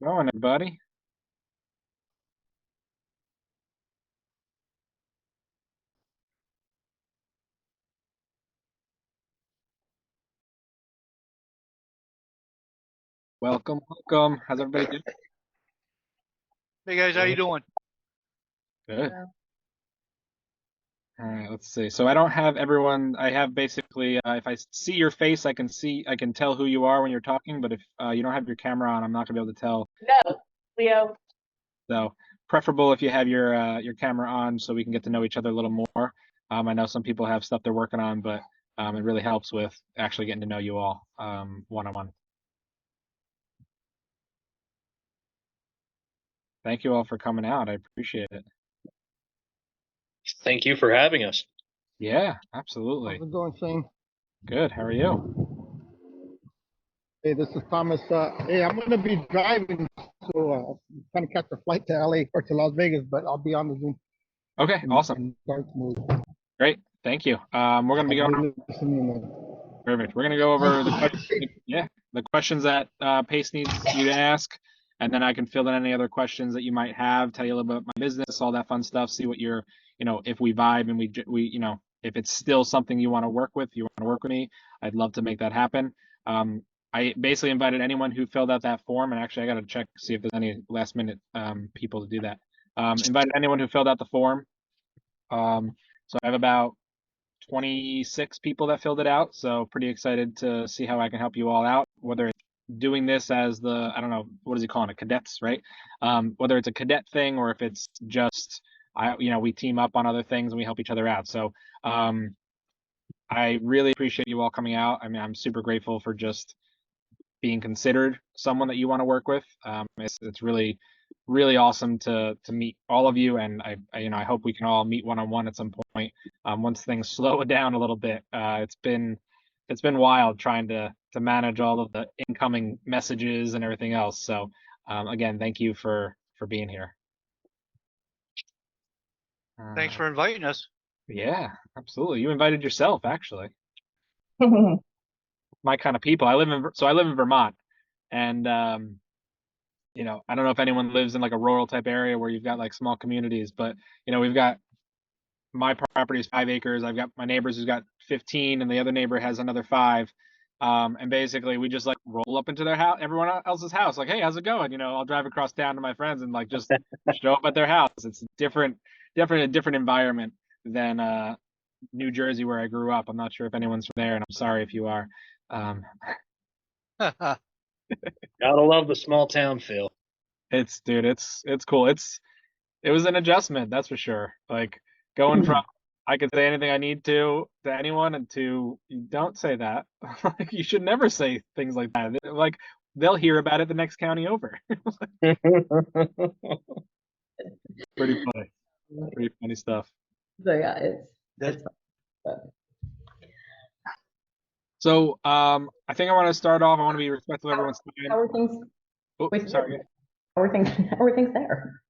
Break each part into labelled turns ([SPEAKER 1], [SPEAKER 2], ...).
[SPEAKER 1] Going, everybody. Welcome, welcome. How's everybody doing?
[SPEAKER 2] Hey guys, how you doing?
[SPEAKER 1] Good. All right, let's see. So I don't have everyone. I have basically, if I see your face, I can tell who you are when you're talking. But if you don't have your camera on, I'm not gonna be able to tell.
[SPEAKER 3] No, Leo.
[SPEAKER 1] So preferable if you have your camera on, so we can get to know each other a little more. I know some people have stuff they're working on, but it really helps with actually getting to know you all one on one. Thank you all for coming out. I appreciate it.
[SPEAKER 4] Thank you for having us.
[SPEAKER 1] Yeah, absolutely.
[SPEAKER 5] How's it going, Shane?
[SPEAKER 1] Good. How are you?
[SPEAKER 5] Hey, this is Thomas. Hey, I'm going to be driving, so trying to catch a flight to LA or to Las Vegas, but I'll be on the Zoom
[SPEAKER 1] Okay, awesome.
[SPEAKER 5] in dark mode.
[SPEAKER 1] Great. Thank you. We're going to be going. Perfect. We're going to go over the questions that Pace needs you to ask, and then I can fill in any other questions that you might have, tell you a little bit about my business, all that fun stuff, see what you're, if we vibe and we, if it's still something you want to work with, you want to work with me, I'd love to make that happen. I basically invited anyone who filled out that form, and actually I got to check to see if there's any last minute people to do that. Invited anyone who filled out the form. So I have about 26 people that filled it out. So pretty excited to see how I can help you all out, whether it's doing this as I don't know, what is he calling it? Cadets, right? Whether it's a cadet thing or if it's just, we team up on other things and we help each other out. So I really appreciate you all coming out. I mean, I'm super grateful for just being considered someone that you want to work with. It's really, really awesome to meet all of you, and I hope we can all meet one on one at some point once things slow down a little bit. It's been wild trying to manage all of the incoming messages and everything else. So again, thank you for being here.
[SPEAKER 2] Thanks for inviting us.
[SPEAKER 1] Yeah, absolutely. You invited yourself, actually. My kind of people. I live in Vermont, and I don't know if anyone lives in like a rural type area where you've got like small communities, but we've got my property is 5 acres. I've got my neighbors who's got 15, and the other neighbor has another 5. And basically we just like roll up into their house, everyone else's house, like, hey, how's it going? I'll drive across town to my friends and like just show up at their house. It's a different environment than New Jersey where I grew up. I'm not sure if anyone's from there, and I'm sorry if you are.
[SPEAKER 4] Gotta love the small town feel.
[SPEAKER 1] It's cool. It was an adjustment, that's for sure. Like going from I can say anything I need to anyone and to you don't say that. Like you should never say things like that. Like they'll hear about it the next county over. Pretty funny. Pretty funny stuff.
[SPEAKER 3] So yeah, it's
[SPEAKER 1] So I think I want to start off. I want to be respectful of everyone's time.
[SPEAKER 3] how are things
[SPEAKER 1] Oh,
[SPEAKER 3] with
[SPEAKER 1] sorry.
[SPEAKER 3] how are things there?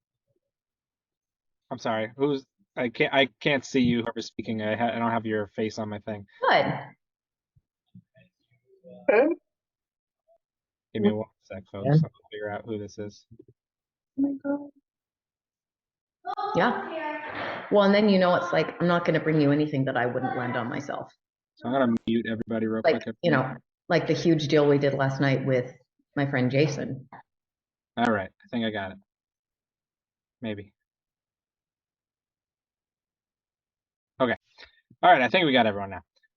[SPEAKER 1] I'm sorry. I can't see you whoever's speaking. I don't have your face on my thing.
[SPEAKER 3] Good.
[SPEAKER 1] Give me one sec, folks. I'll figure out who this is.
[SPEAKER 3] Yeah. Well, and then it's like I'm not going to bring you anything that I wouldn't land on myself.
[SPEAKER 1] So I'm gonna mute everybody real
[SPEAKER 3] Like,
[SPEAKER 1] quick.
[SPEAKER 3] like the huge deal we did last night with my friend Jason.
[SPEAKER 1] All right, I think I got it. Maybe. Okay. All right, I think we got everyone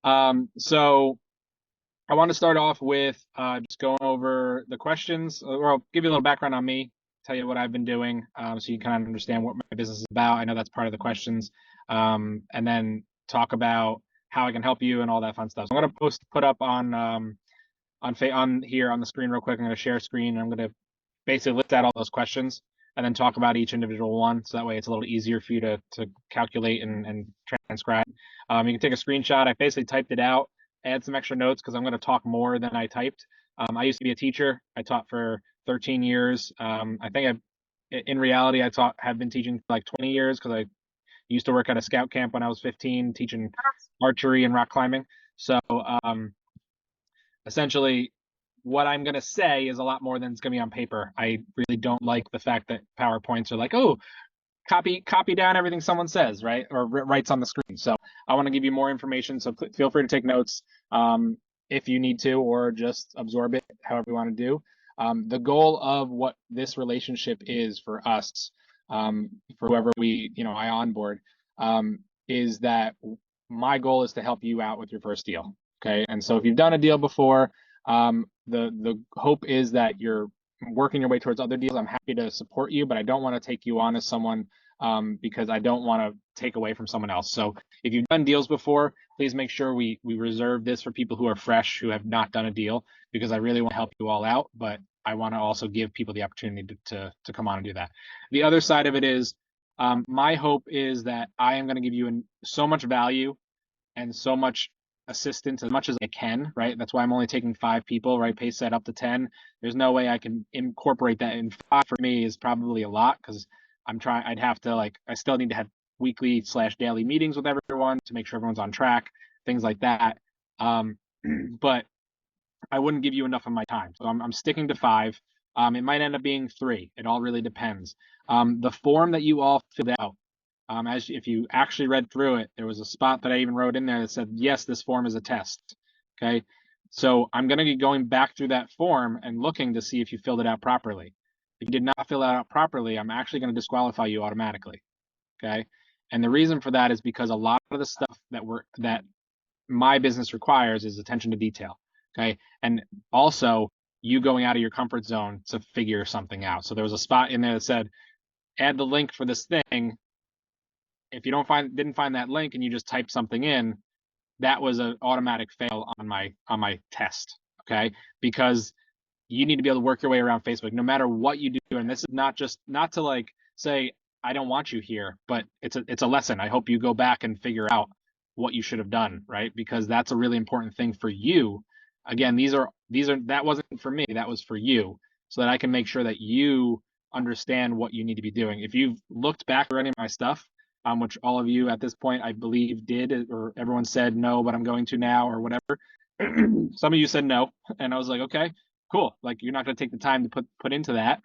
[SPEAKER 1] now. So I want to start off with just going over the questions, or I'll give you a little background on me, tell you what I've been doing, so you kind of understand what my business is about. I know that's part of the questions, and then talk about how I can help you and all that fun stuff. So I'm going to put up on here on the screen real quick. I'm going to share screen. And I'm going to basically list out all those questions and then talk about each individual one. So that way it's a little easier for you to calculate and transcribe. You can take a screenshot. I basically typed it out, add some extra notes because I'm going to talk more than I typed. I used to be a teacher. I taught for 13 years. I think in reality, have been teaching for like 20 years because I used to work at a scout camp when I was 15, teaching archery and rock climbing. So essentially, what I'm going to say is a lot more than it's going to be on paper. I really don't like the fact that PowerPoints are like, oh, copy down everything someone says, right? Or writes on the screen. So I want to give you more information. So feel free to take notes if you need to, or just absorb it however you want to do. The goal of what this relationship is for us, for whoever I onboard, is that my goal is to help you out with your first deal. Okay. And so if you've done a deal before, the hope is that you're working your way towards other deals. I'm happy to support you, but I don't want to take you on as someone because I don't want to take away from someone else. So if you've done deals before, please make sure we reserve this for people who are fresh, who have not done a deal, because I really want to help you all out, but I want to also give people the opportunity to come on and do that. The other side of it is my hope is that I am going to give you so much value and so much assistance as much as I can, right? That's why I'm only taking 5 people, right? Pace set up to 10. There's no way I can incorporate that in 5 for me is probably a lot because I'd have to I still need to have weekly/daily meetings with everyone to make sure everyone's on track, things like that. But I wouldn't give you enough of my time. So I'm sticking to 5. It might end up being 3. It all really depends. The form that you all filled out, if you actually read through it, there was a spot that I even wrote in there that said, yes, this form is a test. Okay. So I'm going to be going back through that form and looking to see if you filled it out properly. If you did not fill it out properly, I'm actually going to disqualify you automatically. Okay. And the reason for that is because a lot of the stuff that my business requires is attention to detail. Okay. And also you going out of your comfort zone to figure something out. So there was a spot in there that said, add the link for this thing. If you didn't find that link and you just type something in, that was an automatic fail on my test. Okay. Because you need to be able to work your way around Facebook no matter what you do. And this is not to say, I don't want you here, but it's a lesson. I hope you go back and figure out what you should have done, right? Because that's a really important thing for you. Again, that wasn't for me, that was for you, so that I can make sure that you understand what you need to be doing. If you've looked back at any of my stuff, which all of you at this point I believe did, or everyone said no, but I'm going to now, or whatever. Some of you said no, and I was like, okay, cool. Like you're not going to take the time to put into that.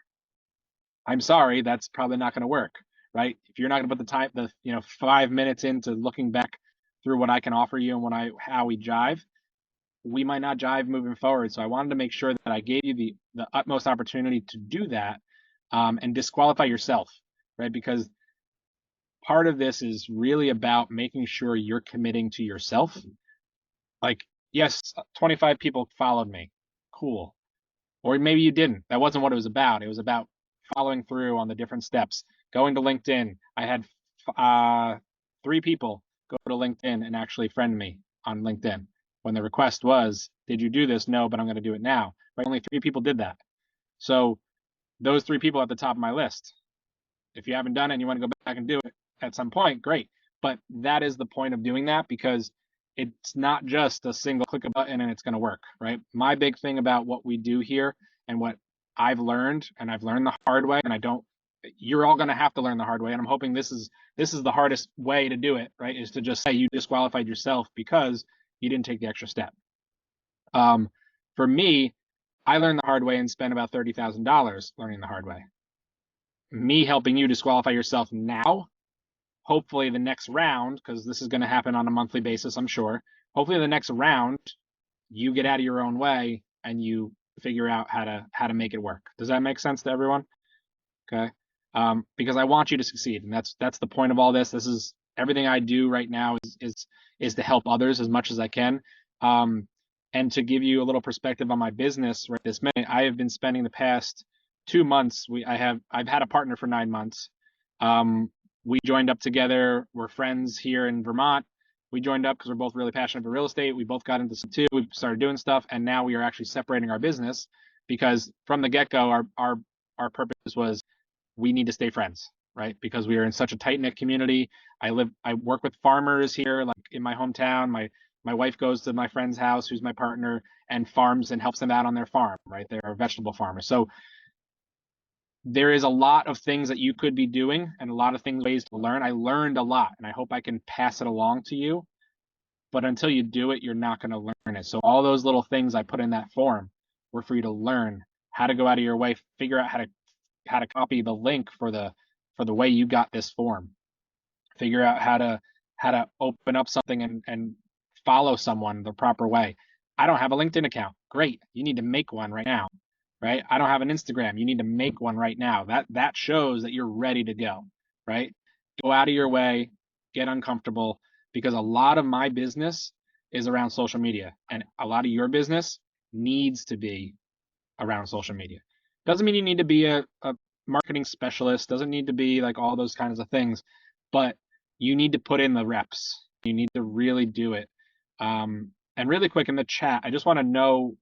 [SPEAKER 1] I'm sorry, that's probably not going to work, right? If you're not going to put the time, 5 minutes into looking back through what I can offer you and how we jive, we might not jive moving forward. So I wanted to make sure that I gave you the utmost opportunity to do that and disqualify yourself, right? Because part of this is really about making sure you're committing to yourself. Like, yes, 25 people followed me. Cool. Or maybe you didn't. That wasn't what it was about. It was about following through on the different steps. Going to LinkedIn. I had 3 people go to LinkedIn and actually friend me on LinkedIn. When the request was, did you do this? No, but I'm going to do it now. But only 3 people did that. So those 3 people at the top of my list. If you haven't done it and you want to go back and do it at some point, great. But that is the point of doing that, because it's not just a single click a button and it's going to work, right? My big thing about what we do here and what I've learned, and I've learned the hard way, and you're all going to have to learn the hard way. And I'm hoping this is the hardest way to do it, right? Is to just say you disqualified yourself because you didn't take the extra step. For me, I learned the hard way and spent about $30,000 learning the hard way. Me helping you disqualify yourself now, hopefully the next round, because this is going to happen on a monthly basis, I'm sure. Hopefully the next round, you get out of your own way and you figure out how to make it work. Does that make sense to everyone? Okay. Because I want you to succeed, and that's the point of all this. This is everything I do right now is to help others as much as I can. And to give you a little perspective on my business right this minute, I have been spending the past 2 months. I've had a partner for 9 months. We joined up together. We're friends here in Vermont. We joined up because we're both really passionate for real estate. We both got into Subto. We started doing stuff, and now we are actually separating our business because from the get-go, our purpose was we need to stay friends, right? Because we are in such a tight-knit community. I work with farmers here, like in my hometown. My wife goes to my friend's house, who's my partner, and farms and helps them out on their farm, right? They're a vegetable farmer. So there is a lot of things that you could be doing and a lot of ways to learn. I learned a lot, and I hope I can pass it along to you. But until you do it, you're not going to learn it. So all those little things I put in that form, were for you to learn how to go out of your way, figure out how to copy the link for the way you got this form, figure out how to open up something and follow someone the proper way. I don't have a LinkedIn account. Great. You need to make one right now, right? I don't have an Instagram. You need to make one right now. That shows that you're ready to go, right? Go out of your way, get uncomfortable, because a lot of my business is around social media, and a lot of your business needs to be around social media. Doesn't mean you need to be a marketing specialist, doesn't need to be like all those kinds of things, but you need to put in the reps. You need to really do it. And really quick in the chat, I just want to know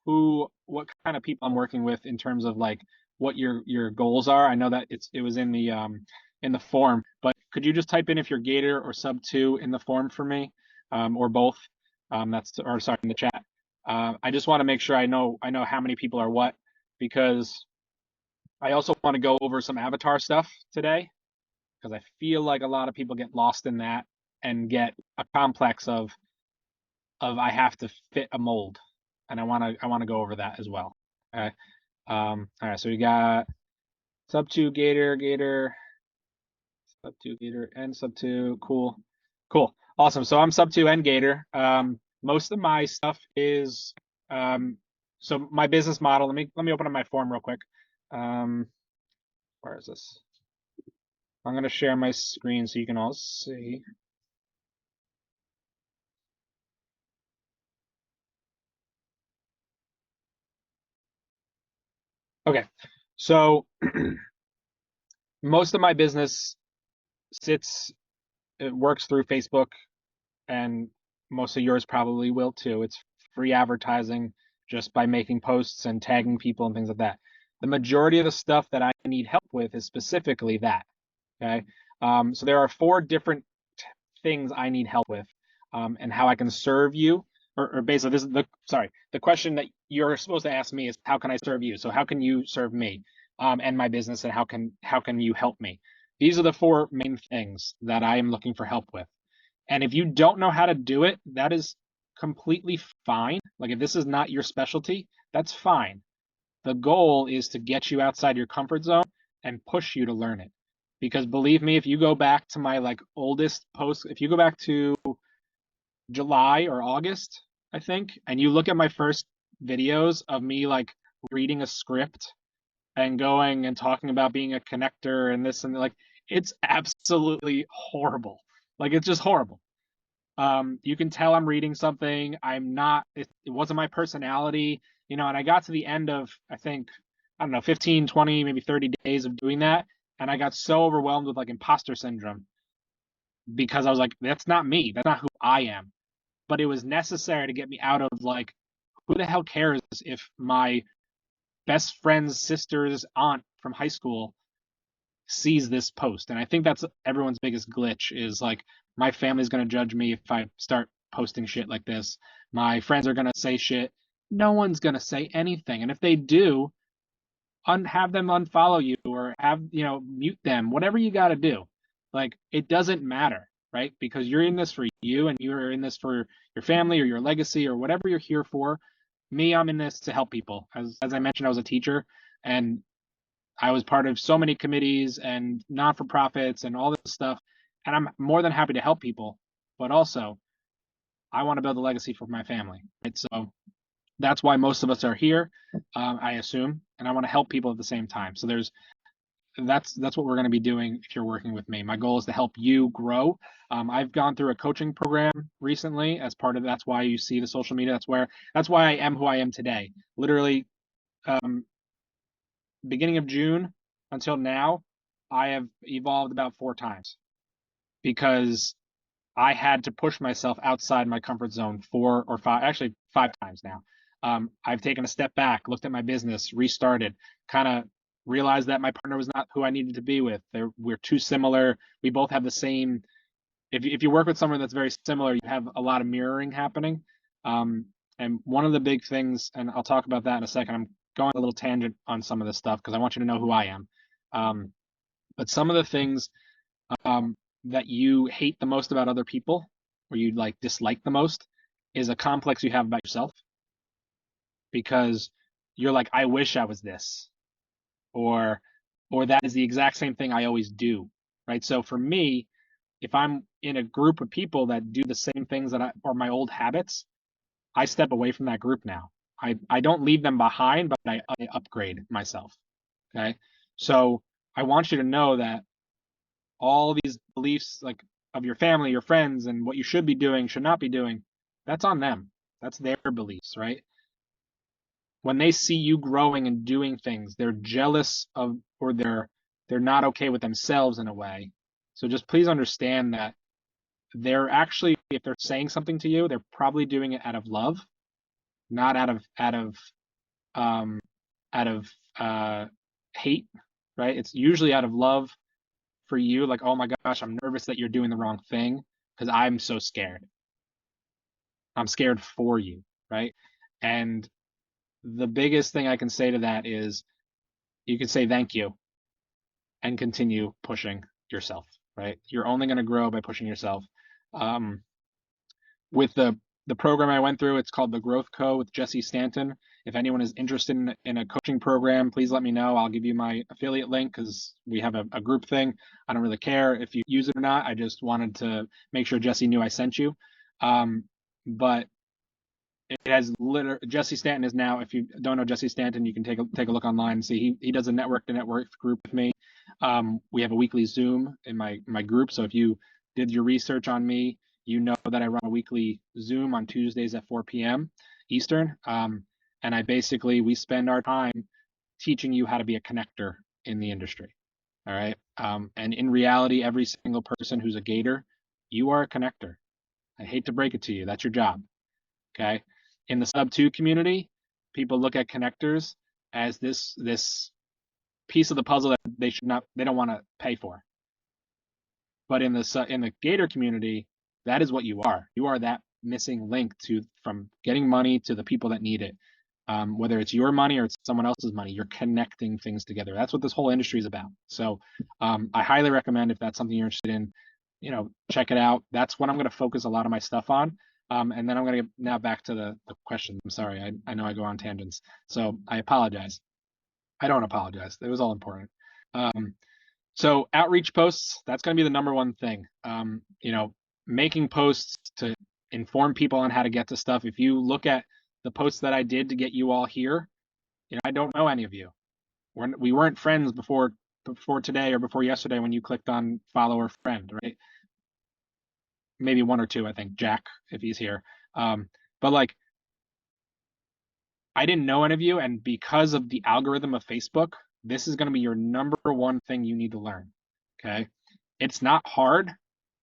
[SPEAKER 1] what kind of people I'm working with in terms of like what your goals are. I know that it was in the form, but could you just type in if you're Gator or Subto in the form for me, or both? Sorry, in the chat. I just want to make sure I know how many people are what, because I also want to go over some avatar stuff today, because I feel like a lot of people get lost in that and get a complex of I have to fit a mold, and I want to go over that as well. Okay. All right. So we got Subto, Gator, Subto, Gator, and Subto. Cool. Awesome. So I'm Subto and Gator. Most of my stuff is so my business model. Let me open up my form real quick. Where is this? I'm gonna share my screen so you can all see. Okay, so most of my business it works through Facebook, and most of yours probably will too. It's free advertising just by making posts and tagging people and things like that. The majority of the stuff that I need help with is specifically that. Okay, so there are 4 different things I need help with, and how I can serve you. Or basically, this is the question that you're supposed to ask me is, how can I serve you? So how can you serve me, and my business, and how can you help me? These are the 4 main things that I am looking for help with. And if you don't know how to do it, that is completely fine. Like, if this is not your specialty, that's fine. The goal is to get you outside your comfort zone and push you to learn it. Because believe me, if you go back to my like oldest posts, if you go back to July or August, I think, and you look at my first videos of me like reading a script and going and talking about being a connector and this and like, it's absolutely horrible. Like, it's just horrible. You can tell I'm reading something. I'm not, it wasn't my personality, and I got to the end of, I think, I don't know, 15, 20, maybe 30 days of doing that. And I got so overwhelmed with like imposter syndrome, because I was like, that's not me. That's not who I am. But it was necessary to get me out of like, who the hell cares if my best friend's sister's aunt from high school sees this post? And I think that's everyone's biggest glitch, is like, my family's going to judge me if I start posting shit like this. My friends are going to say shit. No one's going to say anything. And if they do, have them unfollow you, or mute them, whatever you got to do. Like, it doesn't matter, right? Because you're in this for you, and you're in this for your family or your legacy or whatever you're here for. Me, I'm in this to help people. As I mentioned, I was a teacher, and I was part of so many committees and non-for-profits and all this stuff, and I'm more than happy to help people. But also, I want to build a legacy for my family, right? So that's why most of us are here, I assume, and I want to help people at the same time. So that's what we're going to be doing if you're working with me. My goal is to help you grow. I've gone through a coaching program recently as part of that's why you see the social media. That's why I am who I am today. Literally, beginning of June until now, I have evolved about 4 times, because I had to push myself outside my comfort zone 4 or 5, actually 5 times now. I've taken a step back, looked at my business, restarted, kind of realized that my partner was not who I needed to be with. We're too similar. We both have the same. If you work with someone that's very similar, you have a lot of mirroring happening. And one of the big things, and I'll talk about that in a second. I'm going a little tangent on some of this stuff because I want you to know who I am. But some of the things that you hate the most about other people, or you like dislike the most, is a complex you have about yourself. Because you're like, I wish I was this, or that is the exact same thing I always do, right? So for me, if I'm in a group of people that do the same things that are my old habits, I step away from that group now. I don't leave them behind, but I upgrade myself. Okay. So I want you to know that all these beliefs, like of your family, your friends, and what you should be doing, should not be doing, that's on them. That's their beliefs, right? When they see you growing and doing things, they're jealous of, or they're not okay with themselves in a way. So just please understand that they're actually, if they're saying something to you, they're probably doing it out of love, not um out of hate, right? It's usually out of love for you, like, oh my gosh, I'm nervous that you're doing the wrong thing because I'm so scared. I'm scared for you, right? And the biggest thing I can say to that is you can say thank you and continue pushing yourself, right? You're only going to grow by pushing yourself. Um, with the program I went through, it's called the Growth Co with Jesse Stanton. If anyone is interested in a coaching program, please let me know. I'll give you my affiliate link because we have a group thing. I don't really care if you use it or not. I just wanted to make sure Jesse knew I sent you. But it has Jesse Stanton is now, if you don't know Jesse Stanton, you can take a look online and see he does a network to network group with me. We have a weekly Zoom in my group. So if you did your research on me, you know that I run a weekly Zoom on Tuesdays at 4 p.m. Eastern. And we spend our time teaching you how to be a connector in the industry. All right. And in reality, every single person who's a Gator, you are a connector. I hate to break it to you. That's your job. Okay. In the Subto community, people look at connectors as this piece of the puzzle that they don't want to pay for. But in the Gator community, that is what you are. You are that missing link from getting money to the people that need it. Whether it's your money or it's someone else's money, you're connecting things together. That's what this whole industry is about. So I highly recommend, if that's something you're interested in, check it out. That's what I'm going to focus a lot of my stuff on. And then I'm going to get now back to the question. I'm sorry. I know I go on tangents. So I apologize. I don't apologize. It was all important. So outreach posts, that's going to be the number one thing. Making posts to inform people on how to get to stuff. If you look at the posts that I did to get you all here, I don't know any of you. We weren't friends before today or before yesterday when you clicked on follow or friend, right? Maybe one or two, I think, Jack, if he's here. But like, I didn't know any of you, and because of the algorithm of Facebook, this is going to be your number one thing you need to learn. Okay, it's not hard;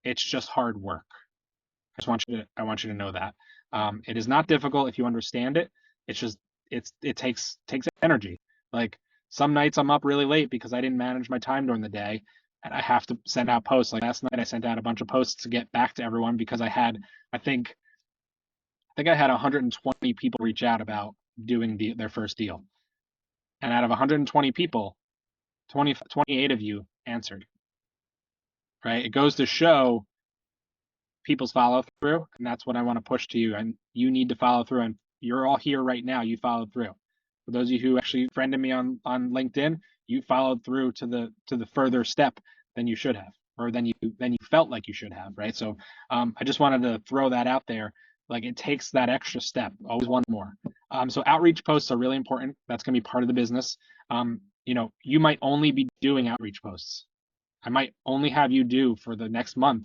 [SPEAKER 1] it's just hard work. I want you to know that. It is not difficult if you understand it. It's just it takes energy. Like some nights I'm up really late because I didn't manage my time during the day, and I have to send out posts. Like last night, I sent out a bunch of posts to get back to everyone because I think I had 120 people reach out about doing their first deal. And out of 120 people, 28 of you answered, right? It goes to show people's follow through. And that's what I want to push to you. And you need to follow through. And you're all here right now. You followed through. For those of you who actually friended me on LinkedIn, you followed through to the further step than you should have, or than you felt like you should have, right? So I just wanted to throw that out there. Like it takes that extra step, always one more. So outreach posts are really important. That's going to be part of the business. You might only be doing outreach posts. I might only have you do for the next month,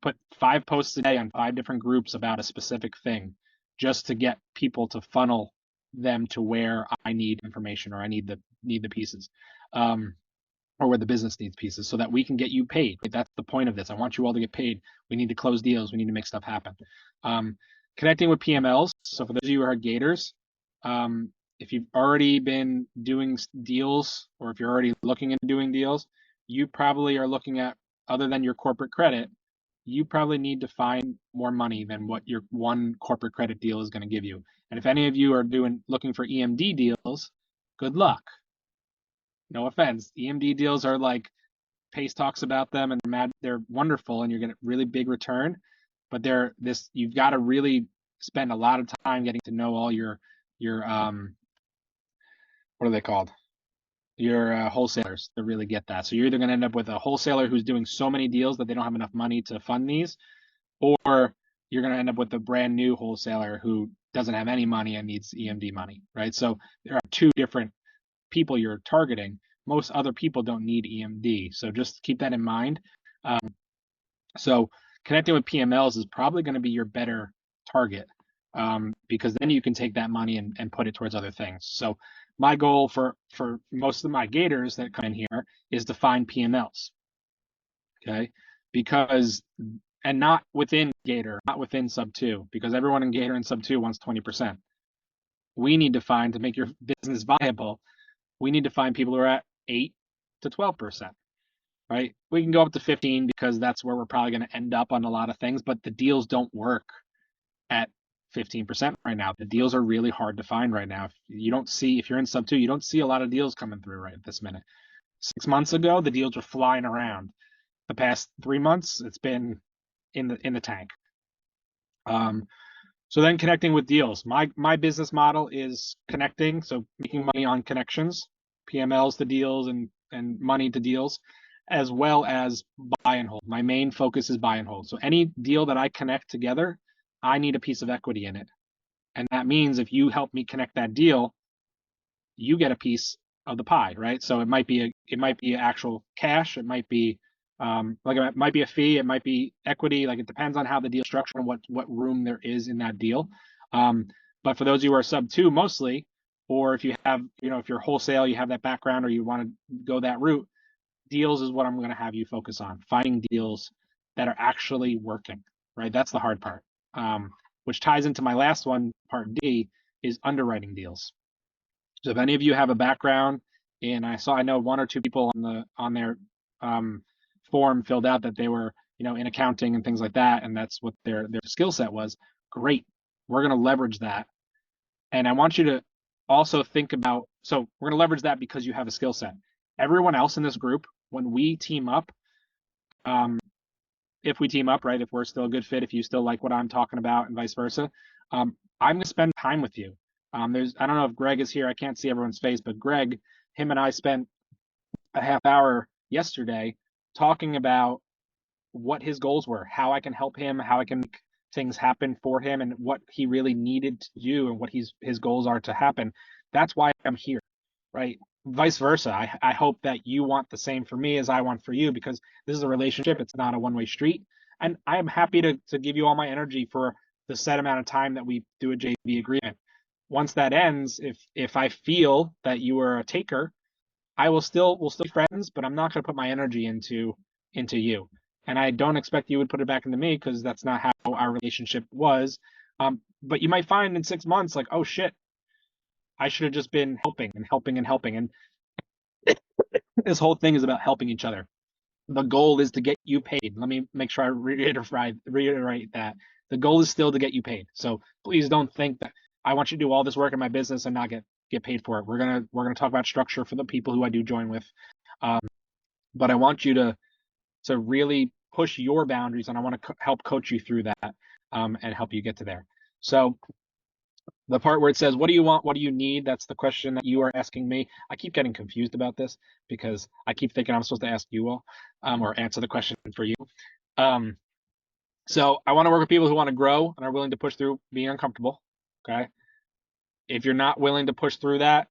[SPEAKER 1] put 5 posts a day on 5 different groups about a specific thing, just to get people to funnel them to where I need information or I need the pieces. Or where the business needs pieces so that we can get you paid. Right? That's the point of this. I want you all to get paid. We need to close deals. We need to make stuff happen. Connecting with PMLs. So for those of you who are Gators, if you've already been doing deals or if you're already looking into doing deals, you probably are looking at, other than your corporate credit, you probably need to find more money than what your one corporate credit deal is going to give you. And if any of you are looking for EMD deals, good luck. No offense. EMD deals are like, Pace talks about them and they're wonderful and you're getting a really big return, but you've got to really spend a lot of time getting to know all your what are they called? Your wholesalers to really get that. So you're either going to end up with a wholesaler who's doing so many deals that they don't have enough money to fund these, or you're going to end up with a brand new wholesaler who doesn't have any money and needs EMD money, right? So there are two different people you're targeting. Most other people don't need EMD. So just keep that in mind. So connecting with PMLs is probably going to be your better target, because then you can take that money and put it towards other things. So my goal for most of my Gators that come in here is to find PMLs. Okay. Because, and not within Gator, not within sub 2, because everyone in Gator and sub 2 wants 20%. We need to find, to make your business viable, we need to find people who are at 8 to 12%. Right? We can go up to 15 because that's where we're probably going to end up on a lot of things, but the deals don't work at 15% right now. The deals are really hard to find right now. If you're in sub 2, you don't see a lot of deals coming through right this minute. 6 months ago, the deals were flying around. The past 3 months, it's been in the tank. So then connecting with deals. My business model is connecting, so making money on connections, PMLs to deals and money to deals, as well as buy and hold. My main focus is buy and hold. So any deal that I connect together, I need a piece of equity in it. And that means if you help me connect that deal, you get a piece of the pie, right? So it might be actual cash, it might be it might be a fee, it might be equity, like it depends on how the deal structured and what room there is in that deal. But for those of you who are sub 2 mostly, or if you have, if you're wholesale, you have that background or you want to go that route, deals is what I'm going to have you focus on. Finding deals that are actually working, right? That's the hard part, which ties into my last one, part D, is underwriting deals. So if any of you have a background, and I know 1 or 2 people on their form filled out that they were, in accounting and things like that, and that's what their skill set was. Great, we're going to leverage that, and I want you to also think about. So we're going to leverage that because you have a skill set. Everyone else in this group, when we team up, if we team up, right, if we're still a good fit, if you still like what I'm talking about and vice versa, I'm going to spend time with you. I don't know if Greg is here. I can't see everyone's face, but Greg, him and I spent a half hour yesterday talking about what his goals were, how I can help him, how I can make things happen for him, and what he really needed to do and what his goals are to happen. That's why I'm here, right? Vice versa. I hope that you want the same for me as I want for you, because this is a relationship. It's not a one-way street. And I am happy to give you all my energy for the set amount of time that we do a JV agreement. Once that ends, if I feel that you are a taker, we'll still be friends, but I'm not going to put my energy into you. And I don't expect you would put it back into me, because that's not how our relationship was. But you might find in 6 months, like, oh shit, I should have just been helping and helping and helping. And this whole thing is about helping each other. The goal is to get you paid. Let me make sure I reiterate that. The goal is still to get you paid. So please don't think that I want you to do all this work in my business and not get paid for it. We're gonna talk about structure for the people who I do join with. But I want you to really push your boundaries, and I want to help coach you through that, and help you get to there. So the part where it says, what do you want? What do you need? That's the question that you are asking me. I keep getting confused about this because I keep thinking I'm supposed to ask you all, or answer the question for you. So I want to work with people who want to grow and are willing to push through being uncomfortable. Okay. If you're not willing to push through that,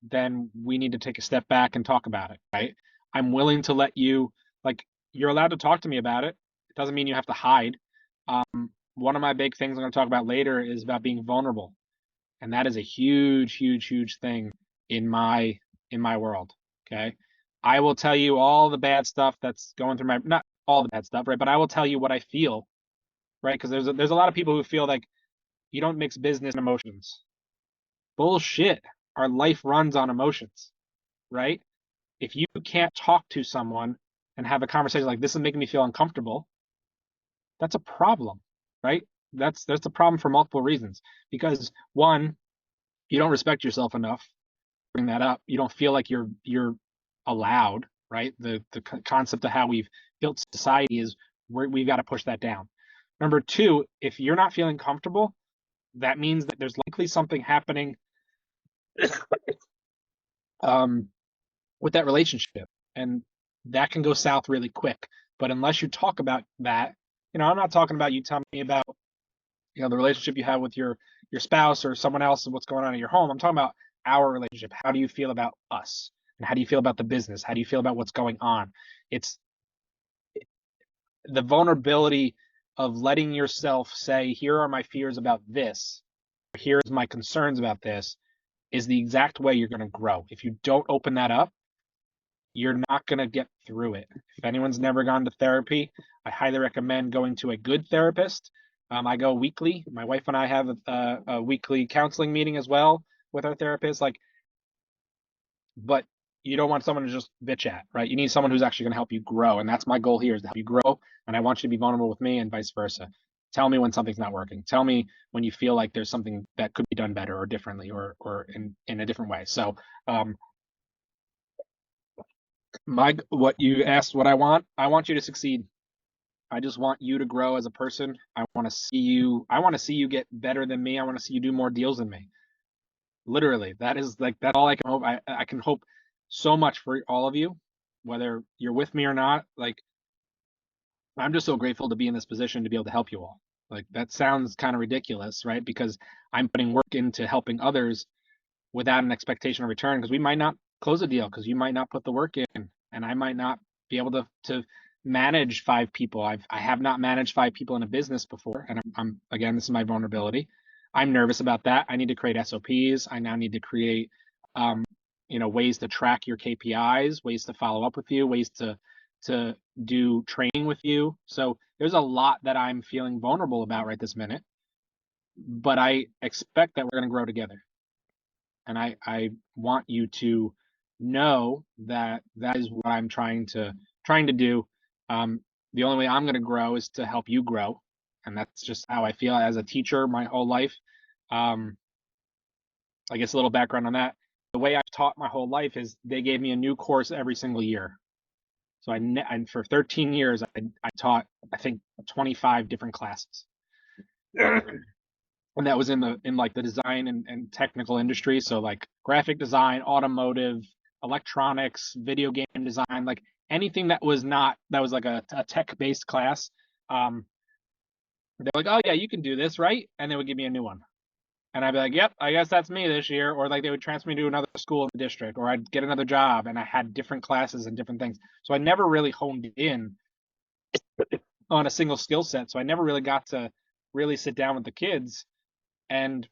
[SPEAKER 1] then we need to take a step back and talk about it. Right. I'm willing to let you, you're allowed to talk to me about it. It doesn't mean you have to hide. One of my big things I'm going to talk about later is about being vulnerable. And that is a huge, huge, huge thing in my world. Okay. I will tell you all the bad stuff that's going through not all the bad stuff, right? But I will tell you what I feel, right? Because there's a lot of people who feel like you don't mix business and emotions. Bullshit. Our life runs on emotions, right? If you can't talk to someone and have a conversation like, this is making me feel uncomfortable, that's a problem, right? That's a problem for multiple reasons. Because one, you don't respect yourself enough. Bring that up. You don't feel like you're allowed, right? The concept of how we've built society is we've got to push that down. Number two, if you're not feeling comfortable, that means that there's likely something happening with that relationship. And that can go south really quick. But unless you talk about that, I'm not talking about you telling me about, the relationship you have with your spouse or someone else and what's going on in your home. I'm talking about our relationship. How do you feel about us? And how do you feel about the business? How do you feel about what's going on? It's the vulnerability of letting yourself say, here are my fears about this, here's my concerns about this, is the exact way you're going to grow. If you don't open that up, you're not going to get through it. If anyone's never gone to therapy, I highly recommend going to a good therapist. I go weekly. My wife and I have a weekly counseling meeting as well with our therapist. But you don't want someone to just bitch at, right? You need someone who's actually going to help you grow. And that's my goal here, is to help you grow. And I want you to be vulnerable with me and vice versa. Tell me when something's not working. Tell me when you feel like there's something that could be done better or differently or in a different way. So what you asked, what I want you to succeed. I just want you to grow as a person. I want to see you get better than me. I want to see you do more deals than me. Literally, that's all I can hope. I can hope so much for all of you, whether you're with me or not. I'm just so grateful to be in this position to be able to help you all. That sounds kind of ridiculous, right? Because I'm putting work into helping others without an expectation of return, because we might not close a deal because you might not put the work in, and I might not be able to manage 5 people. I have not managed 5 people in a business before, and I'm again, this is my vulnerability. I'm nervous about that. I need to create SOPs. I now need to create ways to track your KPIs, ways to follow up with you, ways to do training with you. So there's a lot that I'm feeling vulnerable about right this minute, but I expect that we're going to grow together. And I want you to know that that is what I'm trying to do. The only way I'm going to grow is to help you grow, and that's just how I feel as a teacher my whole life. I guess a little background on that. The way I've taught my whole life is they gave me a new course every single year. So and for 13 years I taught, I think, 25 different classes. And that was in the design and technical industry. So graphic design, automotive, electronics, video game design, anything that was like a tech-based class. They're like, oh yeah, you can do this, right? And they would give me a new one. And I'd be like, yep, I guess that's me this year. Or they would transfer me to another school in the district, or I'd get another job, and I had different classes and different things. So I never really honed in on a single skill set. So I never really got to really sit down with the kids. And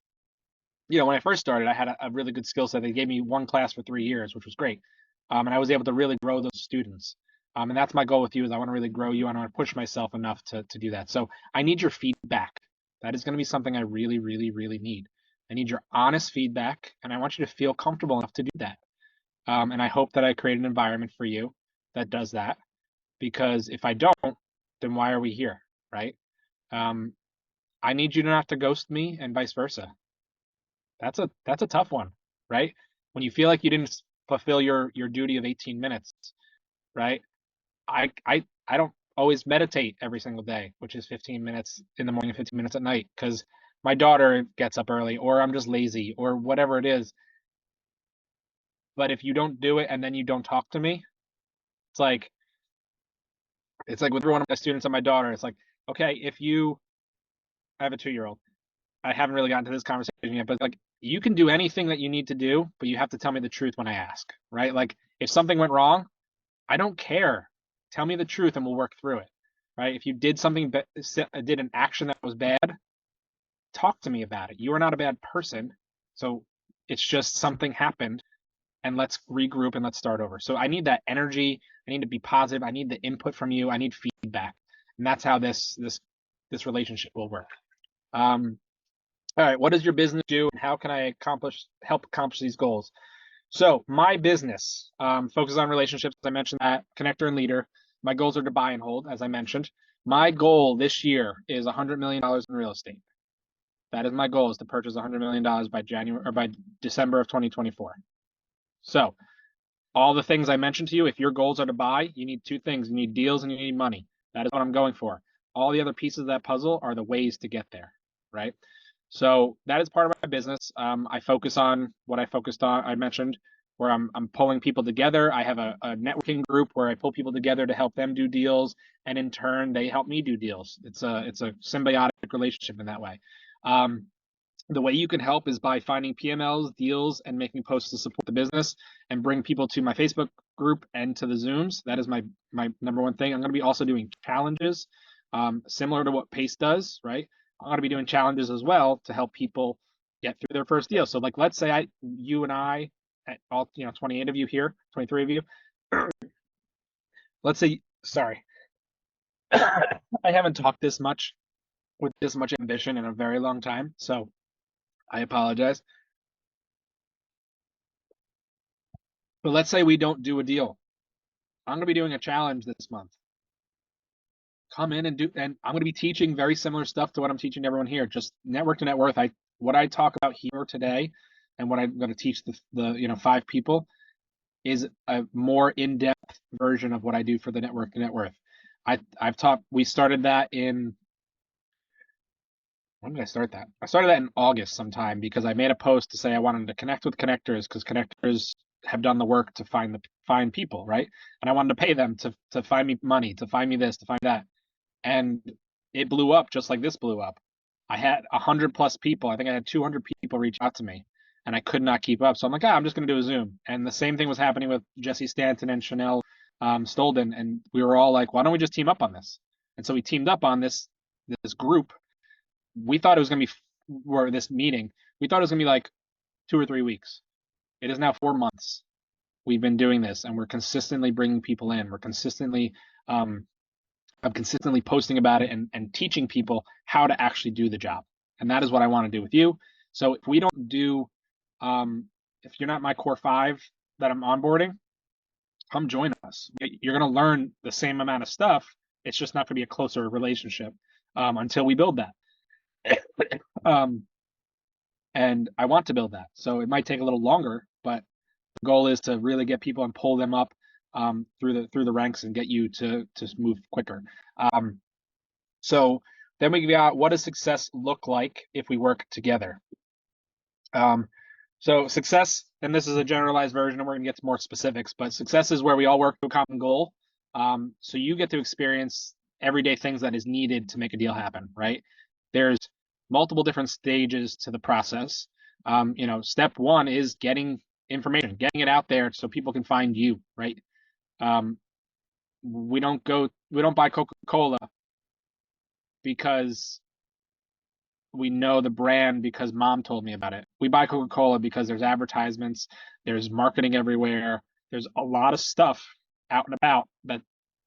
[SPEAKER 1] when I first started, I had a really good skill set. They gave me one class for 3 years, which was great. And I was able to really grow those students. And that's my goal with you, is I want to really grow you, and I want to push myself enough to do that. So I need your feedback. That is going to be something I really, really, really need. I need your honest feedback, and I want you to feel comfortable enough to do that. And I hope that I create an environment for you that does that, because if I don't, then why are we here, right? I need you not to ghost me, and vice versa. That's a tough one, right? When you feel like you didn't fulfill your duty of 18 minutes, right? I don't always meditate every single day, which is 15 minutes in the morning and 15 minutes at night, because my daughter gets up early, or I'm just lazy, or whatever it is. But if you don't do it and then you don't talk to me, it's like with every one of my students and my daughter. It's like, okay, I have a 2-year-old. I haven't really gotten to this conversation yet, but you can do anything that you need to do, but you have to tell me the truth when I ask, right? If something went wrong, I don't care. Tell me the truth and we'll work through it, right? If you did did an action that was bad, talk to me about it. You are not a bad person. So it's just something happened, and let's regroup and let's start over. So I need that energy. I need to be positive. I need the input from you. I need feedback. And that's how this relationship will work. All right, what does your business do, and how can I help accomplish these goals? So my business focuses on relationships. As I mentioned, that connector and leader. My goals are to buy and hold, as I mentioned. My goal this year is $100 million in real estate. That is my goal, is to purchase $100 million by December of 2024. So all the things I mentioned to you, if your goals are to buy, you need 2 things. You need deals and you need money. That is what I'm going for. All the other pieces of that puzzle are the ways to get there, right? So that is part of my business. I focus on what I mentioned, where I'm pulling people together. I have a networking group where I pull people together to help them do deals, and in turn they help me do deals. It's a symbiotic relationship in that way. The way you can help is by finding PMLs, deals, and making posts to support the business and bring people to my Facebook group and to the Zooms. That is my number one thing. I'm going to be also doing challenges, similar to what Pace does, right? I'm going to be doing challenges as well to help people get through their first deal. So like, let's say you and I, all 28 of you here, 23 of you. Let's say, sorry, I haven't talked this much with this much ambition in a very long time, so I apologize. But let's say we don't do a deal. I'm going to be doing a challenge this month. Come in and I'm going to be teaching very similar stuff to what I'm teaching everyone here. Just network to net worth. What I talk about here today, and what I'm going to teach the 5 people, is a more in-depth version of what I do for the network to net worth. We started that in, when did I start that? I started that in August sometime, because I made a post to say I wanted to connect with connectors, because connectors have done the work to find people, right? And I wanted to pay them to find me money, to find me this, to find that. And it blew up just like this blew up. I had 100+ people. I think I had 200 people reach out to me, and I could not keep up. So I'm like, I'm just going to do a Zoom. And the same thing was happening with Jesse Stanton and Chanel Stolden. And we were all like, why don't we just team up on this? And so we teamed up on this group. We thought it was going to be, or this meeting, we thought it was going to be like 2 or 3 weeks. It is now 4 months. We've been doing this, and we're consistently bringing people in. We're consistently, I'm consistently posting about it and teaching people how to actually do the job. And that is what I want to do with you. So if we don't do, if you're not my core 5 that I'm onboarding, come join us. You're going to learn the same amount of stuff. It's just not going to be a closer relationship until we build that. And I want to build that. So it might take a little longer, but the goal is to really get people and pull them up through the ranks and get you to move quicker. So then we got, what does success look like if we work together? So success, and this is a generalized version, and we're gonna get to more specifics, but success is where we all work to a common goal. So you get to experience everyday things that is needed to make a deal happen, right? There's multiple different stages to the process. Step 1 is getting information, getting it out there so people can find you, right? We don't buy Coca-Cola because we know the brand because mom told me about it. We buy Coca-Cola because there's advertisements, there's marketing everywhere, there's a lot of stuff out and about that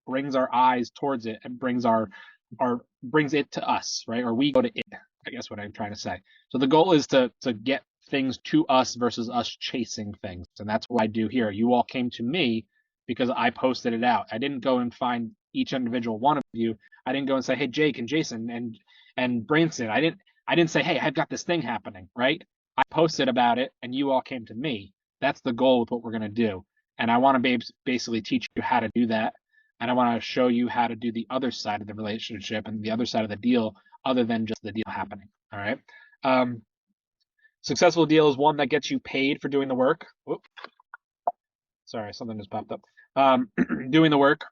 [SPEAKER 1] brings our eyes towards it and brings it to us, right? Or we go to it, I guess what I'm trying to say. So the goal is to get things to us versus us chasing things. And that's what I do here. You all came to me because I posted it out. I didn't go and find each individual one of you. I didn't go and say, hey, Jake and Jason and Branson. I didn't say, hey, I've got this thing happening, right? I posted about it and you all came to me. That's the goal with what we're going to do. And I want to basically teach you how to do that. And I want to show you how to do the other side of the relationship and the other side of the deal, other than just the deal happening. All right. Successful deal is one that gets you paid for doing the work. Whoop. Sorry, something just popped up. Doing the work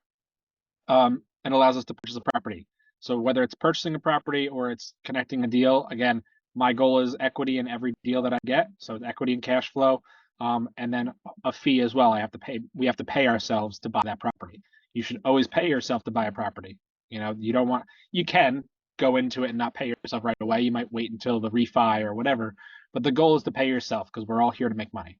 [SPEAKER 1] and allows us to purchase a property. So whether it's purchasing a property or it's connecting a deal, again, my goal is equity in every deal that I get. So it's equity and cash flow, and then a fee as well. We have to pay ourselves to buy that property. You should always pay yourself to buy a property. You can go into it and not pay yourself right away. You might wait until the refi or whatever, but the goal is to pay yourself because we're all here to make money.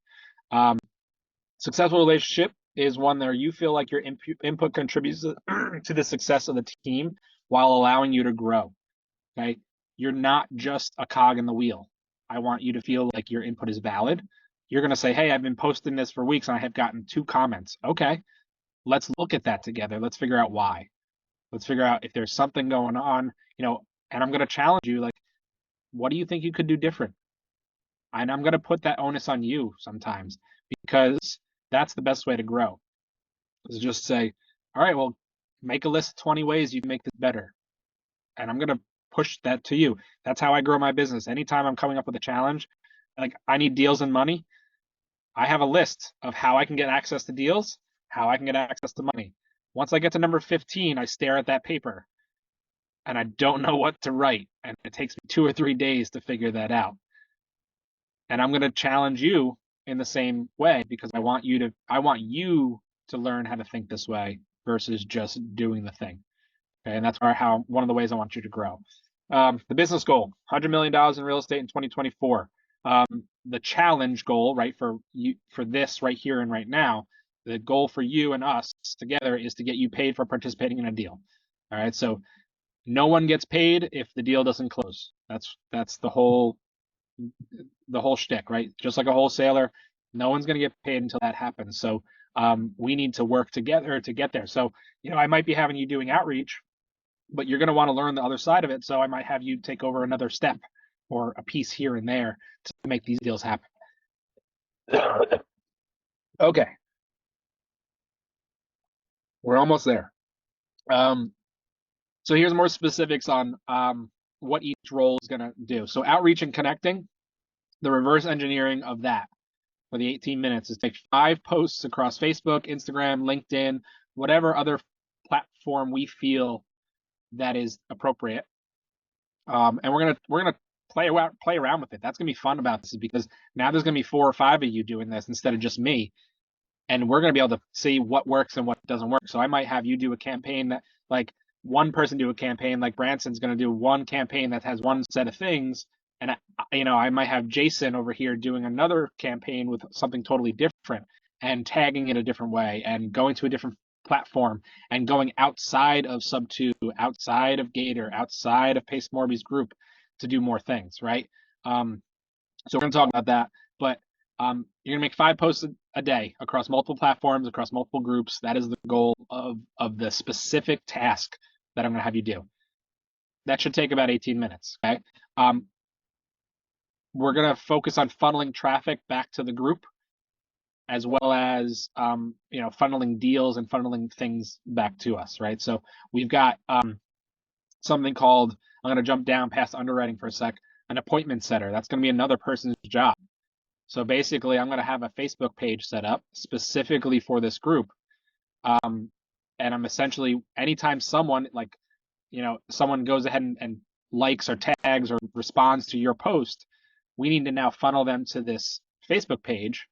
[SPEAKER 1] Successful relationship is one where you feel like your input contributes to the success of the team while allowing you to grow. Okay, you're not just a cog in the wheel. I want you to feel like your input is valid. You're going to say, hey, I've been posting this for weeks and I have gotten 2 comments. Okay, let's look at that together. Let's figure out why. Let's figure out if there's something going on, and I'm going to challenge you, like, what do you think you could do different? And I'm going to put that onus on you sometimes, because that's the best way to grow, is just say, all right, well, make a list of 20 ways you can make this better. And I'm going to push that to you. That's how I grow my business. Anytime I'm coming up with a challenge, like I need deals and money, I have a list of how I can get access to deals, how I can get access to money. Once I get to number 15, I stare at that paper and I don't know what to write. And it takes me 2 or 3 days to figure that out. And I'm going to challenge you in the same way because I want you to learn how to think this way versus just doing the thing. Okay, and that's one of the ways I want you to grow. The business goal: $100 million in real estate in 2024. The challenge goal, right, for this right here and right now, the goal for you and us together is to get you paid for participating in a deal. All right, so no one gets paid if the deal doesn't close. That's the whole shtick, right? Just like a wholesaler, no one's going to get paid until that happens. So we need to work together to get there. So, I might be having you doing outreach, but you're going to want to learn the other side of it. So I might have you take over another step or a piece here and there to make these deals happen. Okay. We're almost there. So here's more specifics on what each role is going to do. So outreach and connecting, the reverse engineering of that for the 18 minutes is take 5 posts across Facebook, Instagram, LinkedIn, whatever other platform we feel that is appropriate. And we're gonna play around with it. That's gonna be fun about this because now there's gonna be 4 or 5 of you doing this instead of just me, and we're gonna be able to see what works and what doesn't work. So I might have you do a campaign that, like, one person do a campaign, like Branson's gonna do one campaign that has one set of things, and I might have Jason over here doing another campaign with something totally different and tagging it a different way and going to a different platform and going outside of Subto, outside of Gator, outside of Pace Morby's group to do more things, right? So we're going to talk about that, but you're going to make 5 posts a day across multiple platforms, across multiple groups. That is the goal of the specific task that I'm going to have you do. That should take about 18 minutes, okay? We're going to focus on funneling traffic back to the group, as well as funneling deals and funneling things back to us, right? So we've got something called, I'm going to jump down past underwriting for a sec, an appointment setter. That's going to be another person's job. So basically, I'm going to have a Facebook page set up specifically for this group. And I'm essentially, anytime someone someone goes ahead and likes or tags or responds to your post, we need to now funnel them to this Facebook page,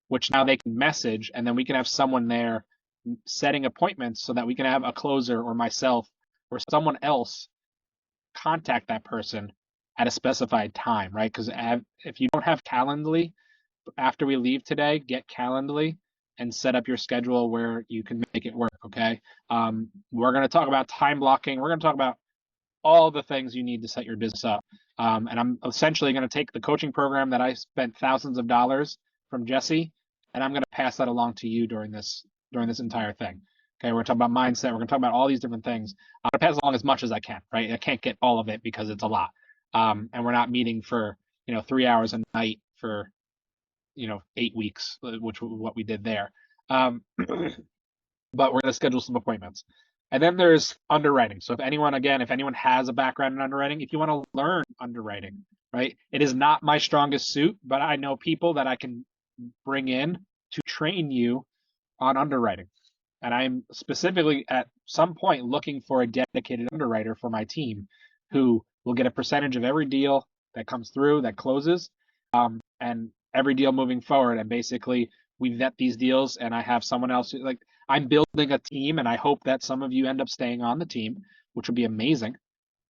[SPEAKER 1] which now they can message, and then we can have someone there setting appointments so that we can have a closer or myself or someone else contact that person at a specified time, right? Because if you don't have Calendly, after we leave today, get Calendly and set up your schedule where you can make it work, okay? We're going to talk about time blocking. We're going to talk about all the things you need to set your business up. And I'm essentially going to take the coaching program that I spent thousands of dollars from Jesse, and I'm going to pass that along to you during this entire thing. Okay, we're going to talk about mindset. We're going to talk about all these different things. I'm going to pass along as much as I can, right? I can't get all of it because it's a lot. And we're not meeting for 3 hours a night for 8 weeks, which was what we did there. But we're going to schedule some appointments. And then there's underwriting. So if anyone has a background in underwriting, if you want to learn underwriting, right? It is not my strongest suit, but I know people that I can bring in to train you on underwriting. And I'm specifically at some point looking for a dedicated underwriter for my team who will get a percentage of every deal that comes through, that closes, and every deal moving forward. And basically we vet these deals, and I have someone else I'm building a team, and I hope that some of you end up staying on the team, which would be amazing.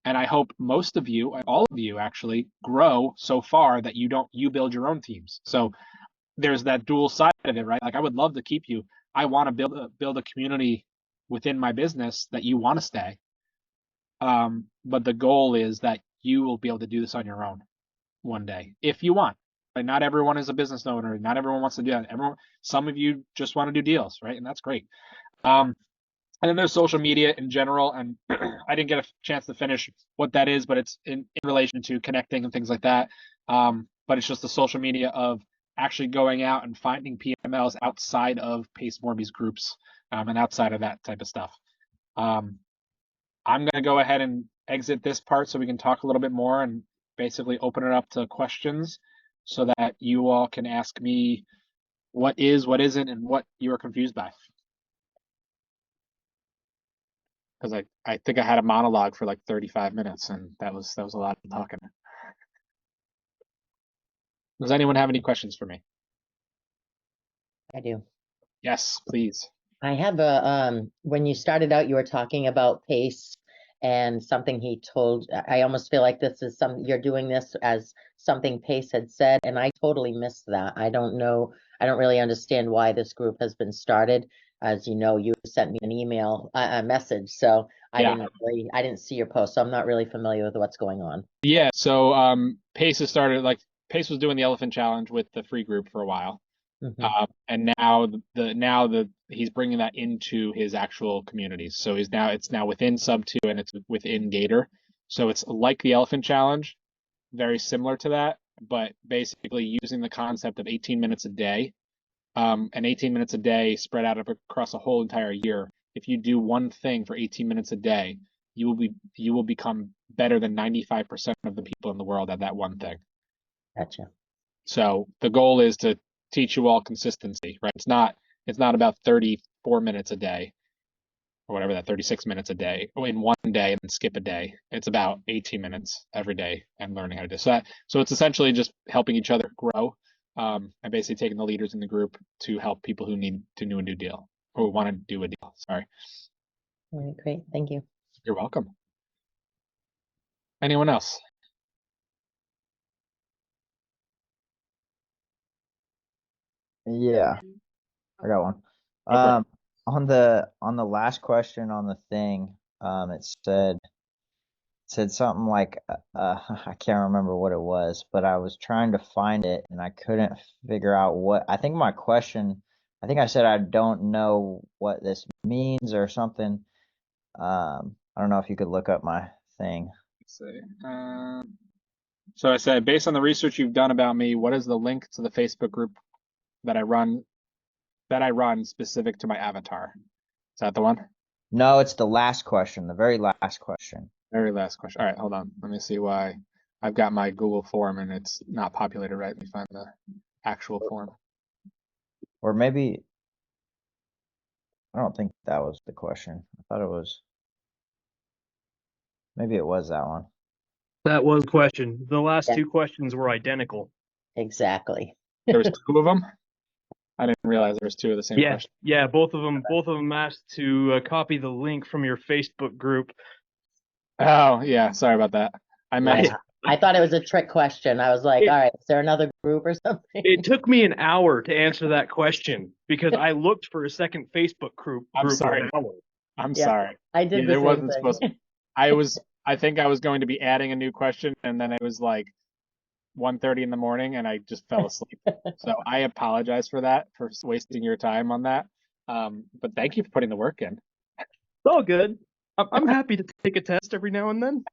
[SPEAKER 1] And I hope most of you, all of you actually, grow so far that you build your own teams. So there's that dual side of it, right? Like, I would love to keep you. I want to build a community within my business that you want to stay. But the goal is that you will be able to do this on your own one day, if you want. Like, not everyone is a business owner. Not everyone wants to do that. Some of you just want to do deals, right? And that's great. And then there's social media in general, and I didn't get a chance to finish what that is, but it's in relation to connecting and things like that. But it's just the social media of actually going out and finding PMLs outside of Pace Morby's groups, and outside of that type of stuff. I'm going to go ahead and exit this part so we can talk a little bit more and basically open it up to questions so that you all can ask me what is, what isn't, and what you are confused by. Because I think I had a monologue for like 35 minutes, and that was a lot of talking. Does anyone have any questions for me?
[SPEAKER 6] I do.
[SPEAKER 1] Yes, please.
[SPEAKER 6] I have when you started out, you were talking about pace and something he told. I almost feel like this is you're doing this as something Pace had said, and I totally missed that. I don't know. I don't really understand why this group has been started. As you know, you sent me an email, a message, so I
[SPEAKER 1] Yeah.
[SPEAKER 6] didn't see your post, so I'm not really familiar with what's going on.
[SPEAKER 1] Yeah, so Pace has started, like, Pace was doing the Elephant Challenge with the free group for a while. And now he's bringing that into his actual communities. So it's now within Subto and it's within Gator. So it's like the Elephant Challenge, very similar to that, but basically using the concept of 18 minutes a day, and 18 minutes a day spread out across a whole entire year. If you do one thing for 18 minutes a day, you will become better than 95% of the people in the world at that one thing.
[SPEAKER 6] Gotcha.
[SPEAKER 1] So the goal is to teach you all consistency, right? It's not about 34 minutes a day or whatever, that 36 minutes a day in one day and then skip a day. It's about 18 minutes every day and learning how to do that. So it's essentially just helping each other grow, and basically taking the leaders in the group to help people who need to do a new deal or want to do a deal. Sorry.
[SPEAKER 6] All right, great. Thank you.
[SPEAKER 1] You're welcome. Anyone else?
[SPEAKER 7] Yeah, I got one.
[SPEAKER 1] Go for it.
[SPEAKER 7] On the last question on the thing, it said something like I can't remember what it was, but I was trying to find it and I couldn't figure out what. I think my question, I think I said I don't know what this means or something. I don't know if you could look up my thing.
[SPEAKER 1] Let's see. So I said, based on the research you've done about me, what is the link to the Facebook group that I run specific to my avatar? Is that the one?
[SPEAKER 7] No, it's the last question, the very last question.
[SPEAKER 1] Very last question. All right, hold on. Let me see why. I've got my Google form and it's not populated right. Let me find the actual form.
[SPEAKER 7] Or maybe I don't think that was the question. I thought it was. Maybe it was that one.
[SPEAKER 4] That was the question. The last
[SPEAKER 6] Yeah.
[SPEAKER 4] two questions were identical.
[SPEAKER 6] Exactly.
[SPEAKER 1] There was two of them. I didn't realize there was two of the same
[SPEAKER 4] Yeah,
[SPEAKER 1] question.
[SPEAKER 4] yeah. Both of them asked to copy the link from your Facebook group.
[SPEAKER 1] Oh, yeah. Sorry about that. I meant
[SPEAKER 6] Yeah. I thought it was a trick question. I was like, all right, is there another group or something?
[SPEAKER 4] It took me an hour to answer that question because I looked for a second Facebook group
[SPEAKER 1] I'm
[SPEAKER 4] for
[SPEAKER 1] sorry.
[SPEAKER 4] an hour.
[SPEAKER 1] I'm
[SPEAKER 6] Yeah,
[SPEAKER 1] sorry.
[SPEAKER 6] I did the
[SPEAKER 1] there
[SPEAKER 6] same
[SPEAKER 1] wasn't
[SPEAKER 6] thing.
[SPEAKER 1] supposed to. I think I was going to be adding a new question and then it was like 1:30 in the morning and I just fell asleep. So I apologize for that, for wasting your time on that. But thank you for putting the work in.
[SPEAKER 4] It's all good. I'm happy to take a test every now and then.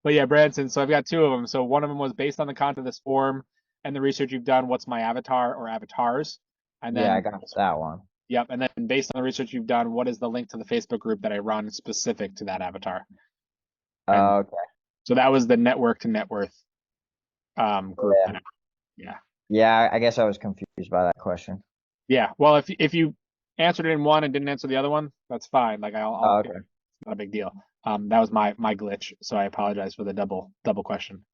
[SPEAKER 1] But yeah, Branson, so I've got two of them. So one of them was based on the content of this form and the research you've done, what's my avatar or avatars? And then
[SPEAKER 7] Yeah, I got that one.
[SPEAKER 1] Yep, and then based on the research you've done, what is the link to the Facebook group that I run specific to that avatar? And
[SPEAKER 7] Okay.
[SPEAKER 1] so that was the network to net worth group.
[SPEAKER 7] Yeah.
[SPEAKER 1] Yeah.
[SPEAKER 7] Yeah, I guess I was confused by that question.
[SPEAKER 1] Yeah. Well, if you answered it in one and didn't answer the other one, that's fine. Like I'll
[SPEAKER 7] Okay.
[SPEAKER 1] it's not a big deal. That was my glitch, so I apologize for the double question.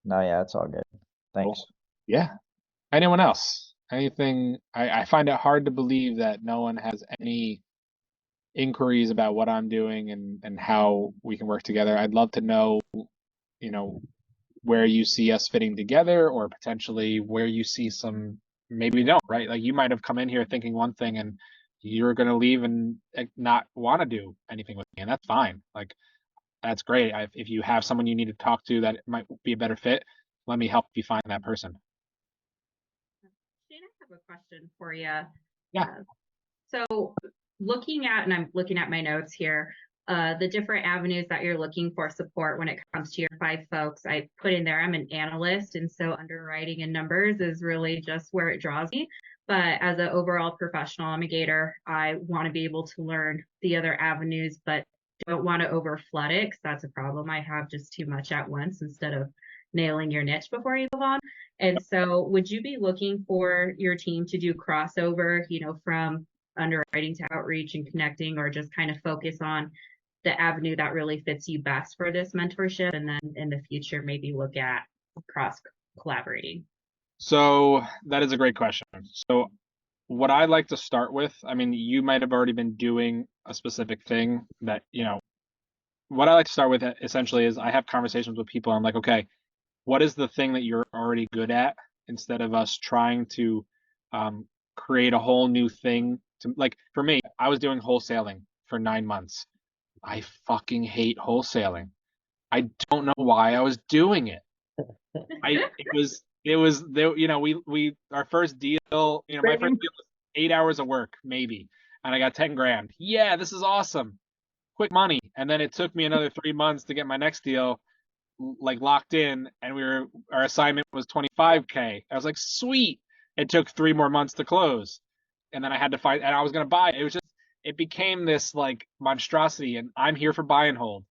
[SPEAKER 7] No, yeah, it's all good. Thanks.
[SPEAKER 1] Cool. Yeah. Anyone else? Anything? I find it hard to believe that no one has any inquiries about what I'm doing and how we can work together. I'd love to know, where you see us fitting together or potentially where you see some, maybe don't, right? Like you might have come in here thinking one thing and you're going to leave and not want to do anything with me, and that's fine. Like that's great. If you have someone you need to talk to that might be a better fit, let me help you find that person.
[SPEAKER 8] Shane, I have a question for you.
[SPEAKER 1] Yeah.
[SPEAKER 8] So and I'm looking at my notes here, the different avenues that you're looking for support when it comes to your 5 folks, I put in there, I'm an analyst. And so underwriting and numbers is really just where it draws me. But as an overall professional, I'm a Gator. I want to be able to learn the other avenues, but don't want to over flood it because that's a problem. I have just too much at once instead of nailing your niche before you move on. And so would you be looking for your team to do crossover, from underwriting to outreach and connecting, or just kind of focus on the avenue that really fits you best for this mentorship, and then in the future maybe look at cross collaborating?
[SPEAKER 1] So that is a great question. So what I like to start with, I mean, you might have already been doing a specific thing that, what I like to start with essentially is I have conversations with people. I'm like, okay, what is the thing that you're already good at, instead of us trying to create a whole new thing to, like, for me, I was doing wholesaling for 9 months. I fucking hate wholesaling. I don't know why I was doing it. It was there, we our first deal, my first deal was 8 hours of work, maybe, and I got 10 grand. Yeah, this is awesome. Quick money. And then it took me another 3 months to get my next deal like locked in, and our assignment was 25K. I was like, sweet. It took 3 more months to close. And then I had to find, and I was gonna buy it. It became this like monstrosity, and I'm here for buy and hold.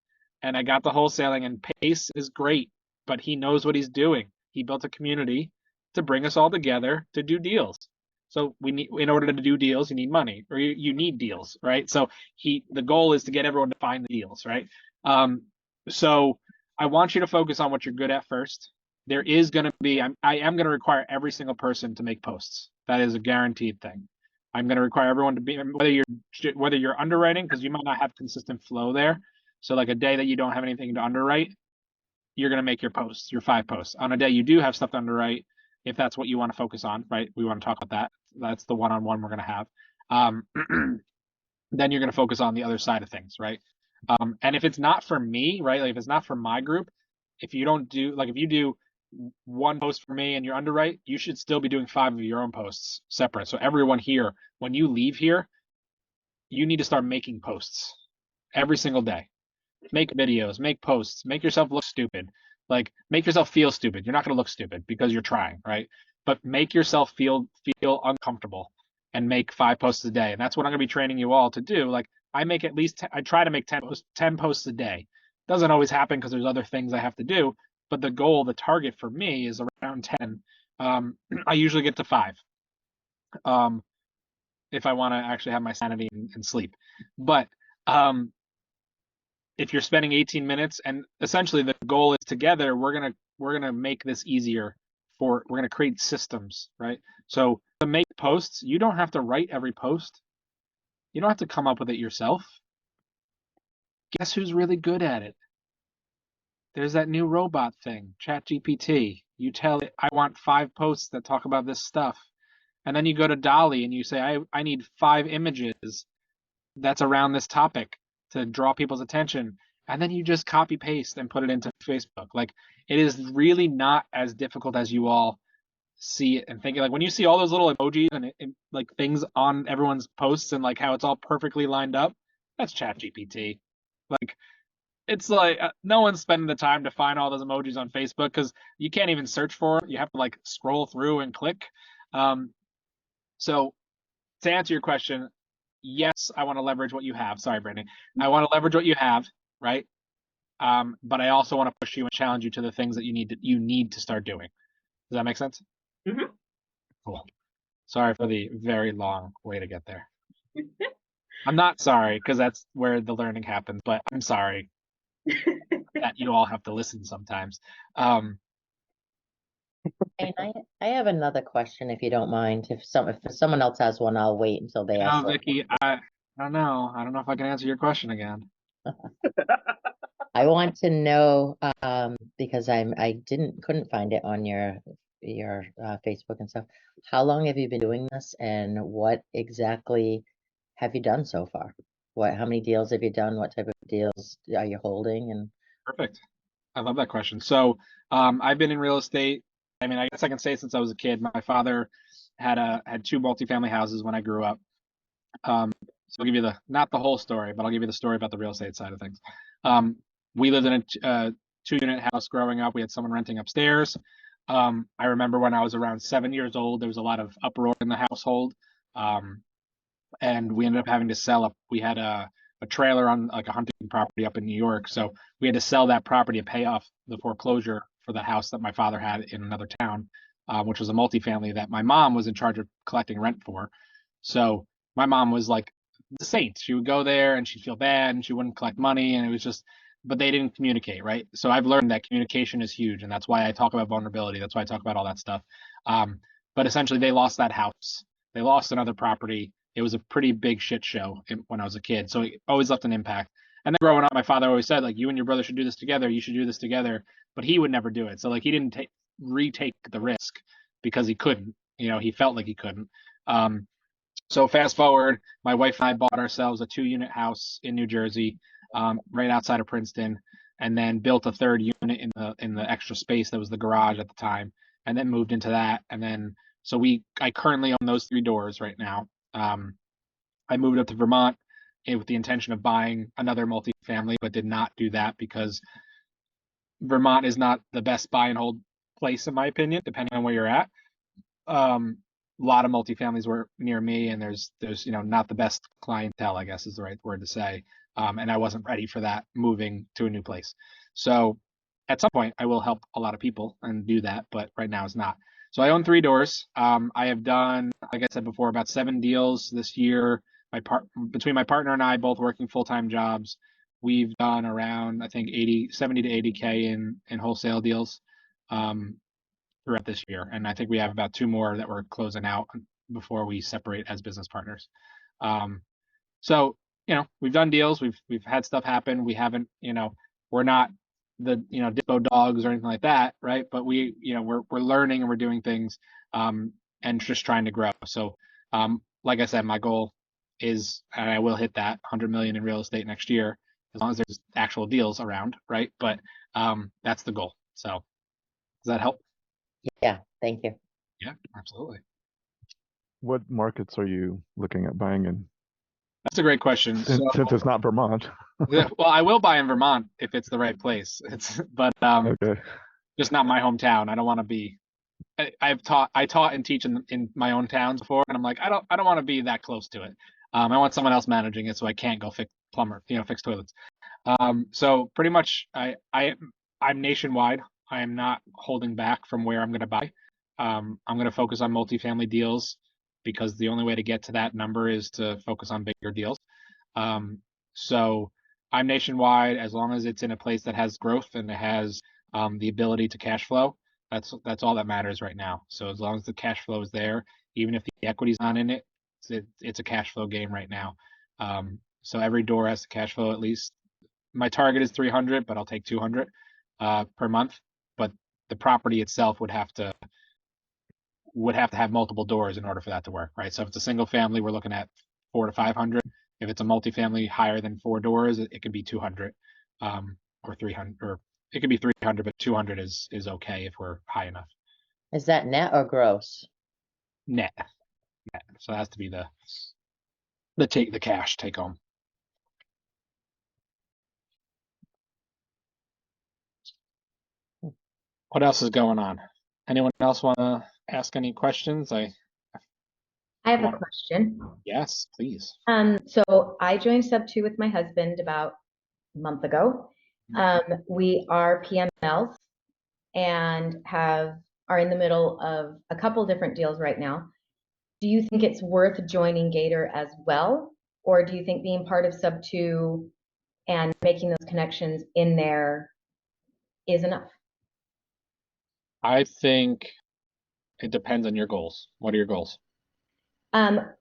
[SPEAKER 1] And I got the wholesaling, and Pace is great, but he knows what he's doing. He built a community to bring us all together to do deals. So in order to do deals, you need money, or you need deals, right? So the goal is to get everyone to find the deals, right? So I want you to focus on what you're good at first. There is going to be, I am going to require every single person to make posts. That is a guaranteed thing. I'm going to require everyone to be, whether you're underwriting, because you might not have consistent flow there. So like a day that you don't have anything to underwrite, you're going to make your posts, your 5 posts. On a day you do have stuff to underwrite, if that's what you want to focus on, right? We want to talk about that. That's the one-on-one we're going to have. Then you're going to focus on the other side of things, right? And if it's not for me, right? Like if it's not for my group, if you do 1 post for me and you're underwrite, you should still be doing 5 of your own posts separate. So everyone here, when you leave here, you need to start making posts every single day. Make videos, make posts, make yourself look stupid. Like make yourself feel stupid. You're not going to look stupid because you're trying, right? But make yourself feel uncomfortable and make 5 posts a day. And that's what I'm going to be training you all to do. Like I try to make 10 posts a day. Doesn't always happen because there's other things I have to do, but the target for me is around 10. I usually get to 5. If I want to actually have my sanity and sleep. But if you're spending 18 minutes, and essentially the goal is together, we're gonna make this easier. We're gonna create systems, right? So to make posts, you don't have to write every post. You don't have to come up with it yourself. Guess who's really good at it? There's that new robot thing, ChatGPT. You tell it, I want 5 posts that talk about this stuff. And then you go to Dolly and you say, I need 5 images that's around this topic to draw people's attention. And then you just copy paste and put it into Facebook. Like it is really not as difficult as you all see it and think. Like when you see all those little emojis and like things on everyone's posts and like how it's all perfectly lined up, that's ChatGPT. Like it's like no one's spending the time to find all those emojis on Facebook because you can't even search for it. You have to like scroll through and click. So to answer your question, yes, I want to leverage what you have. Sorry, Brittany. I want to leverage what you have, right? But I also want to push you and challenge you to the things that you need to start doing. Does that make sense?
[SPEAKER 8] Mm-hmm.
[SPEAKER 1] Cool. Sorry for the very long way to get there. I'm not sorry because that's where the learning happens, but I'm sorry that you all have to listen sometimes.
[SPEAKER 6] And I have another question, if you don't mind. If someone else has one, I'll wait until they ask.
[SPEAKER 1] Vicky, I don't know. I don't know if I can answer your question again.
[SPEAKER 6] I want to know because I couldn't find it on your Facebook and stuff. How long have you been doing this, and what exactly have you done so far? How many deals have you done? What type of deals are you holding? And
[SPEAKER 1] Perfect. I love that question. So I've been in real estate. I mean, I guess I can say since I was a kid. My father had 2 multifamily houses when I grew up. So I'll give you not the whole story, but I'll give you the story about the real estate side of things. We lived in a 2-unit house growing up. We had someone renting upstairs. I remember when I was around 7 years old, there was a lot of uproar in the household. And we ended up having to sell up. We had a trailer on like a hunting property up in New York. So we had to sell that property to pay off the foreclosure for the house that my father had in another town, which was a multifamily that my mom was in charge of collecting rent for. So my mom was like the saint. She would go there and she'd feel bad and she wouldn't collect money, and it was just, but they didn't communicate, right? So I've learned that communication is huge, and that's why I talk about vulnerability. That's why I talk about all that stuff. But essentially, they lost that house. They lost another property. It was a pretty big shit show when I was a kid, so it always left an impact. And then growing up, my father always said, like, you and your brother should do this together. You should do this together. But he would never do it. So like he didn't retake the risk because he couldn't. You know, he felt like he couldn't. So fast forward, my wife and I bought ourselves a 2-unit house in New Jersey, right outside of Princeton, and then built a third unit in the extra space that was the garage at the time, and then moved into that. And then so I currently own those 3 doors right now. I moved up to Vermont with the intention of buying another multifamily, but did not do that because Vermont is not the best buy and hold place, in my opinion, depending on where you're at. A lot of multifamilies were near me, and there's not the best clientele, I guess is the right word to say. And I wasn't ready for that moving to a new place. So at some point I will help a lot of people and do that, but right now it's not. So I own 3 doors. I have done, like I said before, about 7 deals this year. Between my partner and I, both working full-time jobs, we've done around, I think, 70 to 80K in wholesale deals throughout this year. And I think we have about 2 more that we're closing out before we separate as business partners. So, we've done deals, we've had stuff happen. We haven't, we're not the, dispo dogs or anything like that, right? But we're learning and we're doing things, and just trying to grow. So, like I said, my goal is, and I will hit that 100 million in real estate next year, as long as there's actual deals around, right? But that's the goal. So does that help?
[SPEAKER 6] Yeah, thank you.
[SPEAKER 1] Yeah, absolutely.
[SPEAKER 9] What markets are you looking at buying in?
[SPEAKER 1] That's a great question.
[SPEAKER 9] Since it's not Vermont.
[SPEAKER 1] Yeah, well, I will buy in Vermont if it's the right place. But
[SPEAKER 9] Okay.
[SPEAKER 1] just not my hometown. I don't want to be. I taught and teach in my own towns before, and I'm like, I don't want to be that close to it. I want someone else managing it, so I can't go fix toilets. So pretty much, I'm nationwide. I am not holding back from where I'm going to buy. I'm going to focus on multifamily deals because the only way to get to that number is to focus on bigger deals. So I'm nationwide as long as it's in a place that has growth and it has the ability to cash flow. That's all that matters right now. So as long as the cash flow is there, even if the equity's not in it, it's a cash flow game right now. So every door has to cash flow at least. My target is 300, but I'll take 200 per month. But the property itself would have to have multiple doors in order for that to work, right? So if it's a single family, we're looking at 400 to 500. If it's a multifamily higher than 4 doors, it could be 200, or 300, or it could be 300, but 200 is okay if we're high enough.
[SPEAKER 6] Is that net or gross?
[SPEAKER 1] Net. So it has to be the cash take home. What else is going on? Anyone else want to ask any questions?
[SPEAKER 3] I have a question.
[SPEAKER 1] Yes, please.
[SPEAKER 3] So I joined Subto with my husband about a month ago. We are PMLs and are in the middle of a couple different deals right now. Do you think it's worth joining Gator as well? Or do you think being part of Subto and making those connections in there is enough?
[SPEAKER 1] I think it depends on your goals. What are your goals?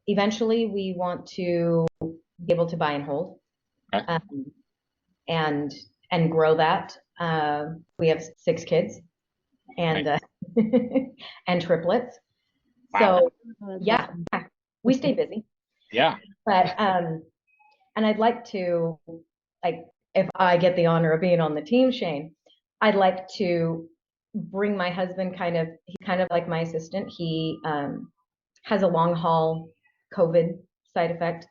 [SPEAKER 3] Eventually we want to be able to buy and hold.
[SPEAKER 1] Okay.
[SPEAKER 3] And grow that. We have 6 kids and and triplets.
[SPEAKER 1] Wow.
[SPEAKER 3] So yeah, we stay busy.
[SPEAKER 1] Yeah.
[SPEAKER 3] But and I'd like to, like, if I get the honor of being on the team, Shane, I'd like to bring my husband he's kind of like my assistant. He has a long haul COVID side effect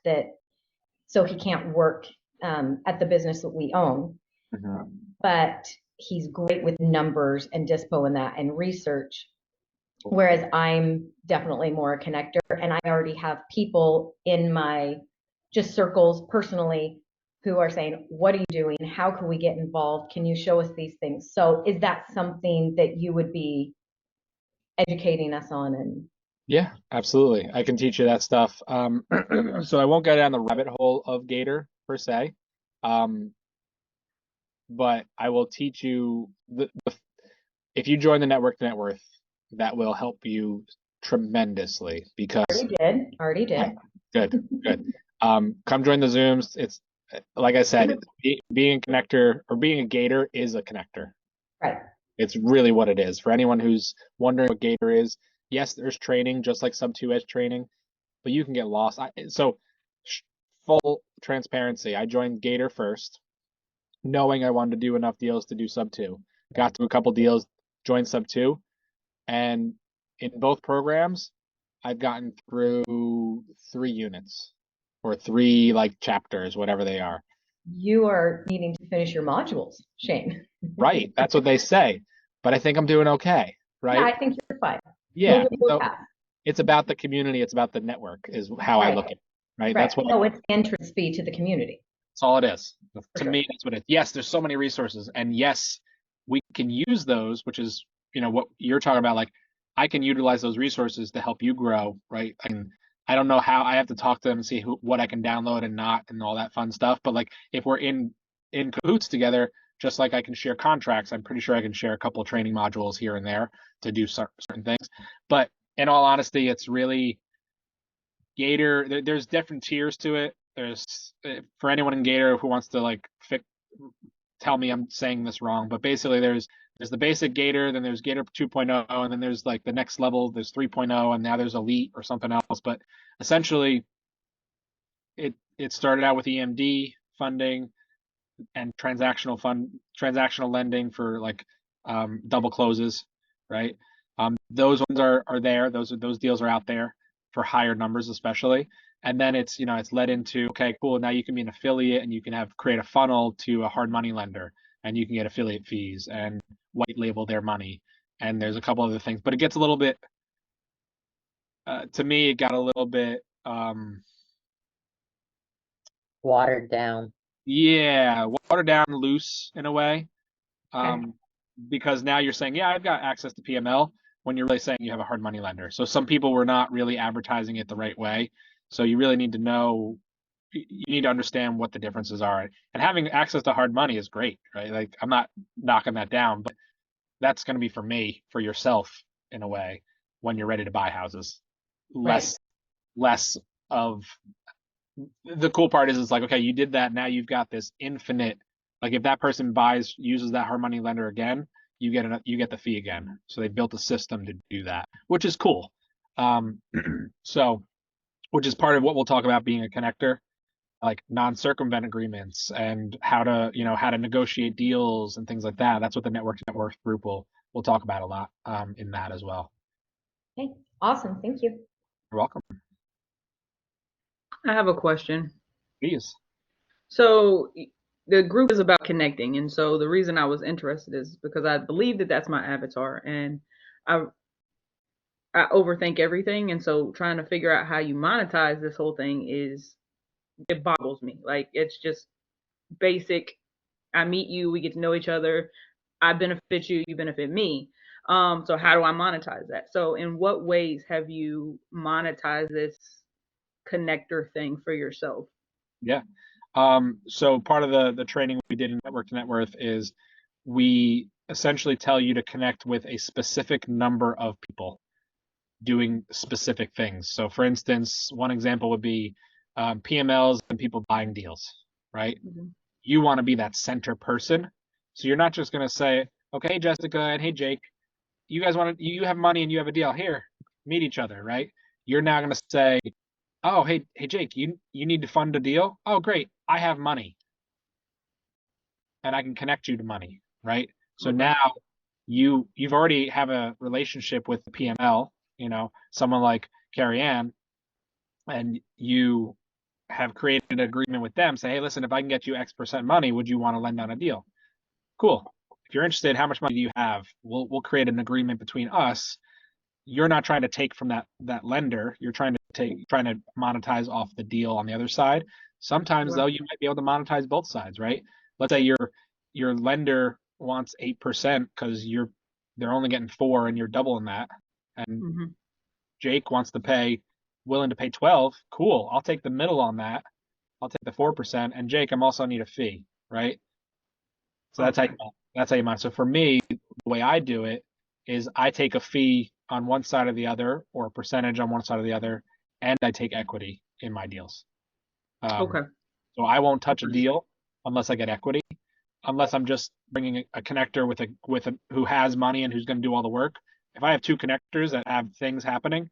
[SPEAKER 3] so he can't work at the business that we own.
[SPEAKER 1] Mm-hmm.
[SPEAKER 3] But he's great with numbers and dispo and that and research. Whereas I'm definitely more a connector, and I already have people in my just circles personally who are saying, what are you doing? How can we get involved? Can you show us these things? So is that something that you would be educating us on? And
[SPEAKER 1] Yeah, absolutely. I can teach you that stuff. So I won't go down the rabbit hole of Gator per se, but I will teach you if you join the network net worth, that will help you tremendously because
[SPEAKER 3] already did.
[SPEAKER 1] good, good. Come join the Zooms. It's like I said, being a connector or being a Gator is a connector.
[SPEAKER 3] Right.
[SPEAKER 1] It's really what it is. For anyone who's wondering what Gator is, yes, there's training, just like Sub 2 has training, but you can get lost. So full transparency, I joined Gator first, knowing I wanted to do enough deals to do Sub 2. Got to a couple deals, joined Sub 2, and in both programs, I've gotten through 3 units or 3 like chapters, whatever they are.
[SPEAKER 3] You are needing to finish your modules, Shane.
[SPEAKER 1] Right. That's what they say. But I think I'm doing okay. Right.
[SPEAKER 3] Yeah, I think you're fine.
[SPEAKER 1] Yeah. So it's about the community. It's about the network is how I look at it. Right. That's what
[SPEAKER 3] it's entrance fee to the community.
[SPEAKER 1] That's all it is. To me, that's what it is. Yes, there's so many resources. And yes, we can use those, which is, what you're talking about. Like, I can utilize those resources to help you grow. Right. And I don't know how. I have to talk to them and see what I can download and not and all that fun stuff. But like, if we're in cahoots together, just like I can share contracts, I'm pretty sure I can share a couple of training modules here and there to do certain things. But in all honesty, it's really Gator. There's different tiers to it. There's for anyone in Gator who wants to like tell me I'm saying this wrong, but basically there's the basic Gator, then there's Gator 2.0, and then there's like the next level, there's 3.0, and now there's Elite or something else. But essentially, it started out with EMD funding and transactional lending for like double closes, right? Those ones are there. Those deals are out there for higher numbers, especially. And then it's led into, okay, cool. Now you can be an affiliate and you can create a funnel to a hard money lender, and you can get affiliate fees and white label their money. And there's a couple other things, but it gets a little bit. To me, it got a little bit
[SPEAKER 6] watered down.
[SPEAKER 1] Yeah, watered down, loose in a way. Because now you're saying, yeah, I've got access to PML, when you're really saying you have a hard money lender. So some people were not really advertising it the right way. So you really need to know, you need to understand what the differences are. And having access to hard money is great, right? Like, I'm not knocking that down, but that's going to be for me, for yourself in a way, when you're ready to buy houses. Less of the cool part is it's like, okay, you did that. Now you've got this infinite, like if that person uses that hard money lender again, you get the fee again. So they built a system to do that, which is cool. So, which is part of what we'll talk about being a connector, like non-circumvent agreements and how to negotiate deals and things like that. That's what the network group will talk about a lot in that as well.
[SPEAKER 3] Okay, awesome. Thank you.
[SPEAKER 1] You're welcome.
[SPEAKER 10] I have a question.
[SPEAKER 1] Please.
[SPEAKER 10] So the group is about connecting, and so the reason I was interested is because I believe that that's my avatar, and I overthink everything, and so trying to figure out how you monetize this whole thing it boggles me. Like, it's just basic. I meet you, we get to know each other. I benefit you, you benefit me. So how do I monetize that? So in what ways have you monetized this connector thing for yourself?
[SPEAKER 1] Yeah. So part of the training we did in Network to Net Worth is we essentially tell you to connect with a specific number of people doing specific things. So for instance, one example would be PMLs and people buying deals, right? Mm-hmm. You want to be that center person. So you're not just going to say, okay, Jessica and hey, Jake, you have money and you have a deal here, meet each other, right? You're now going to say, oh, hey, Jake, you need to fund a deal? Oh, great. I have money. And I can connect you to money, right? So now you've already have a relationship with the PML, someone like Carrie Ann, and you have created an agreement with them. Say, hey, listen, if I can get you X% money, would you want to lend on a deal? Cool. If you're interested, how much money do you have? We'll create an agreement between us. You're not trying to take from that lender. You're trying to trying to monetize off the deal on the other side. Sometimes though, you might be able to monetize both sides, right? Let's say your lender wants 8% because they're only getting 4 and you're doubling that, and Jake wants to willing to pay 12. Cool, I'll take the middle on that. I'll take the 4%, and Jake, I'm also need a fee, right? So that's how you mind. So for me, the way I do it is I take a fee on one side or the other, or a percentage on one side or the other, and I take equity in my deals. So I won't touch a deal unless I get equity, unless I'm just bringing a connector with a who has money and who's going to do all the work. If I have 2 connectors that have things happening,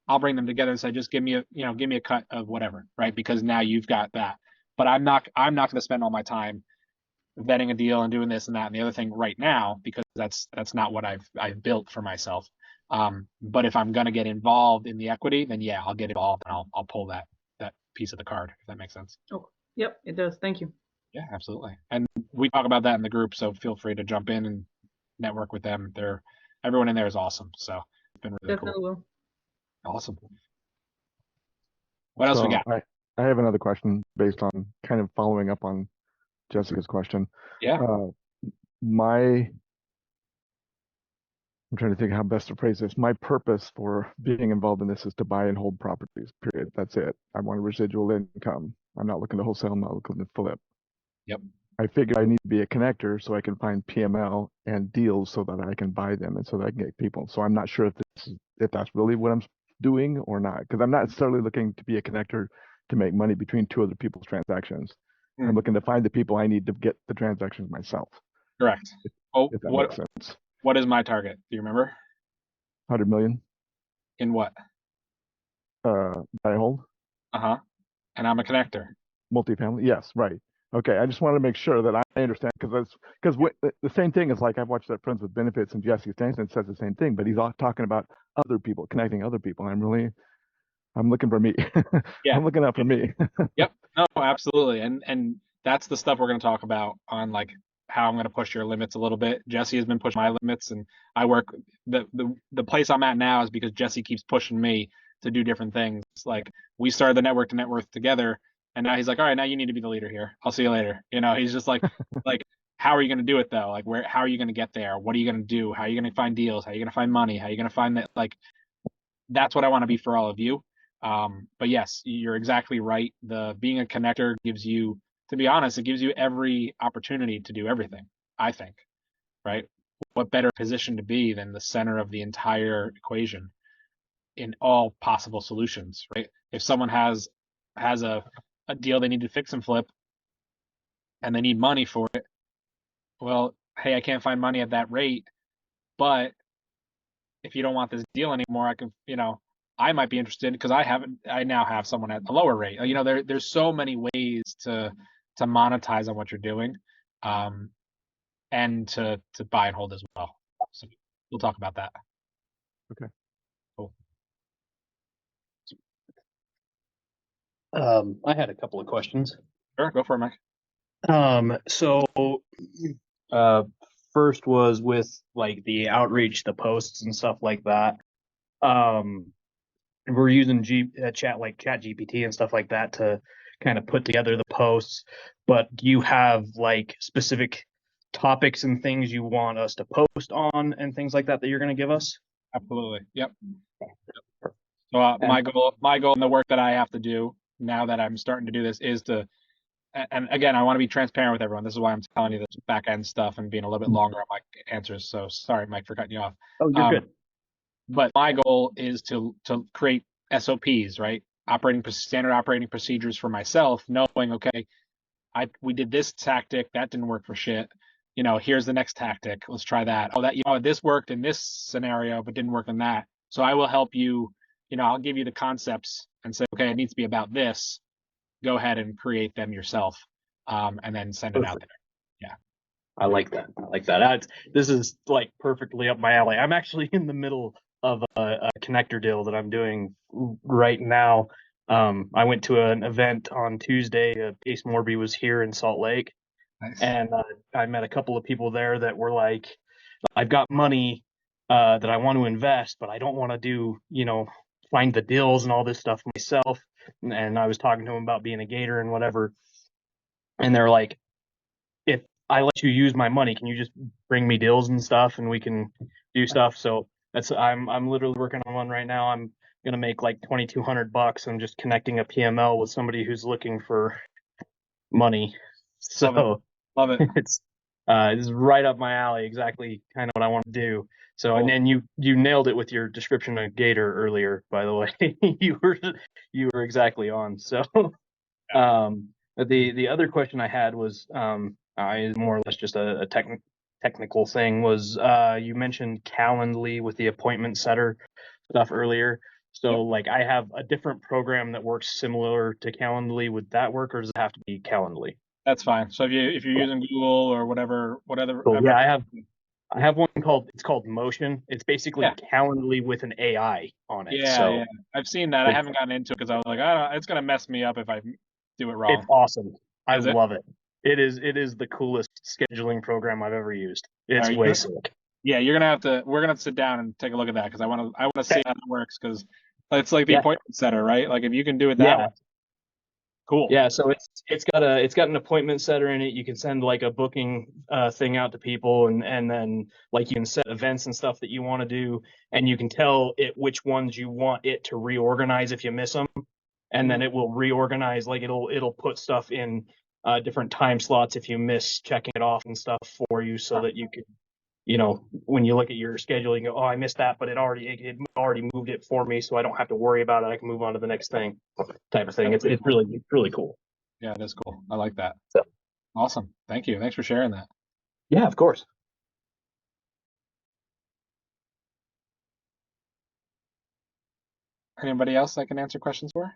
[SPEAKER 1] I'll bring them together and say, just give me a cut of whatever, right? Because now you've got that. But I'm not going to spend all my time vetting a deal and doing this and that and the other thing right now, because that's not what I've built for myself. But if I'm going to get involved in the equity, then yeah, I'll get involved and I'll pull that piece of the card, if that makes sense.
[SPEAKER 10] Oh, yep, it does. Thank you.
[SPEAKER 1] Yeah, absolutely. And we talk about that in the group, so feel free to jump in and network with them. Everyone in there is awesome. So it's been really
[SPEAKER 10] Definitely
[SPEAKER 1] cool.
[SPEAKER 10] will.
[SPEAKER 1] Awesome. What else we got?
[SPEAKER 9] I have another question based on kind of following up on Jessica's question.
[SPEAKER 1] Yeah.
[SPEAKER 9] I'm trying to think how best to phrase this. My purpose for being involved in this is to buy and hold properties, period. That's it. I want a residual income. I'm not looking to wholesale. I'm not looking to flip.
[SPEAKER 1] Yep.
[SPEAKER 9] I figured I need to be a connector so I can find PML and deals so that I can buy them and so that I can get people. So I'm not sure if that's really what I'm doing or not, because I'm not necessarily looking to be a connector to make money between 2 other people's transactions. I'm looking to find the people I need to get the transactions myself.
[SPEAKER 1] Correct.
[SPEAKER 9] If that makes sense.
[SPEAKER 1] What is my target? Do you remember?
[SPEAKER 9] 100 million.
[SPEAKER 1] In what?
[SPEAKER 9] Buy and hold.
[SPEAKER 1] And I'm a connector.
[SPEAKER 9] Multifamily. Yes, right. Okay, I just want to make sure that I understand, because the same thing is like I've watched that Friends with Benefits, and Jesse Stanton says the same thing, but he's all talking about other people, connecting other people. And I'm looking for me.
[SPEAKER 1] Yeah.
[SPEAKER 9] I'm looking out for me.
[SPEAKER 1] Yep. No, absolutely. And that's the stuff we're going to talk about on like how I'm going to push your limits a little bit. Jesse has been pushing my limits, and I work the place I'm at now is because Jesse keeps pushing me to do different things. Like we started the network to net worth together, and now he's like, all right, now you need to be the leader here. I'll see you later. He's just like how are you going to do it though? Like how are you going to get there? What are you going to do? How are you going to find deals? How are you going to find money? How are you going to find that? Like that's what I want to be for all of you. But yes, you're exactly right. Being a connector gives you, to be honest, it gives you every opportunity to do everything, I think, right? What better position to be than the center of the entire equation in all possible solutions, right? If someone has a deal they need to fix and flip and they need money for it, well, hey, I can't find money at that rate, but if you don't want this deal anymore, I can, I might be interested because I now have someone at a lower rate. There's so many ways to monetize on what you're doing, and to buy and hold as well. So we'll talk about that.
[SPEAKER 9] Okay.
[SPEAKER 1] Cool.
[SPEAKER 4] I had a couple of questions.
[SPEAKER 1] Sure, go for it, Mike.
[SPEAKER 4] So first was with like the outreach, the posts and stuff like that. We're using chat GPT and stuff like that to kind of put together the posts. But do you have like specific topics and things you want us to post on and things like that you're going to give us?
[SPEAKER 1] Absolutely. Yep. So my goal and the work that I have to do now that I'm starting to do this is to, and again, I want to be transparent with everyone. This is why I'm telling you this back end stuff and being a little bit longer on my answers. So sorry, Mike, for cutting you off.
[SPEAKER 4] Oh, you're good.
[SPEAKER 1] But my goal is to create SOPs, right? Standard operating procedures for myself, knowing, okay, we did this tactic, that didn't work for shit. Here's the next tactic. Let's try that. Oh, this worked in this scenario, but didn't work in that. So I will help you. I'll give you the concepts and say, okay, it needs to be about this. Go ahead and create them yourself, and then send it out there. Yeah.
[SPEAKER 4] I like that. This is like perfectly up my alley. I'm actually in the middle of a connector deal that I'm doing right now. I went to an event on Tuesday. Ace Morby was here in Salt Lake.
[SPEAKER 1] Nice.
[SPEAKER 4] And I met a couple of people there that were like, I've got money that I want to invest, but I don't want to do, find the deals and all this stuff myself. And I was talking to them about being a Gator and whatever. And they're like, if I let you use my money, can you just bring me deals and stuff and we can do stuff? So I'm literally working on one right now. I'm gonna make like $2,200 and just connecting a PML with somebody who's looking for money. So
[SPEAKER 1] Love it.
[SPEAKER 4] it's this is right up my alley, exactly kind of what I want to do. So
[SPEAKER 1] Cool.
[SPEAKER 4] and then you nailed it with your description of Gator earlier, by the way. you were exactly on. So the other question I had was more or less just a technical thing was you mentioned Calendly with the appointment setter stuff earlier. So like I have a different program that works similar to Calendly. Would that work, or does it have to be Calendly?
[SPEAKER 1] That's fine. So if you're using Google or whatever.
[SPEAKER 4] Cool. Yeah, I have one called Motion. It's basically Calendly with an AI on it.
[SPEAKER 1] Yeah,
[SPEAKER 4] So
[SPEAKER 1] yeah. I've seen that. I haven't gotten into it because I was like, I don't, it's gonna mess me up if I do it wrong.
[SPEAKER 4] it's awesome. I
[SPEAKER 1] Is it?
[SPEAKER 4] love it. It is the coolest scheduling program I've ever used. It's
[SPEAKER 1] Are you
[SPEAKER 4] way
[SPEAKER 1] gonna-
[SPEAKER 4] sick.
[SPEAKER 1] Yeah, we're gonna have to sit down and take a look at that because I want to see how that works because it's like the appointment setter, right? Like if you can do it that way, cool.
[SPEAKER 4] Yeah, so it's got an appointment setter in it. You can send like a booking thing out to people, and then like you can set events and stuff that you want to do, and you can tell it which ones you want it to reorganize if you miss them, and then it will reorganize. Like it'll put stuff in different time slots if you miss checking it off and stuff for you, so that you can, when you look at your schedule, you go, oh, I missed that, but it already moved it for me, so I don't have to worry about it. I can move on to the next thing, type of thing. It's really cool.
[SPEAKER 1] Yeah, it is cool. I like that.
[SPEAKER 4] So
[SPEAKER 1] awesome. Thank you. Thanks for sharing that.
[SPEAKER 4] Yeah, of course.
[SPEAKER 1] Anybody else I can answer questions for?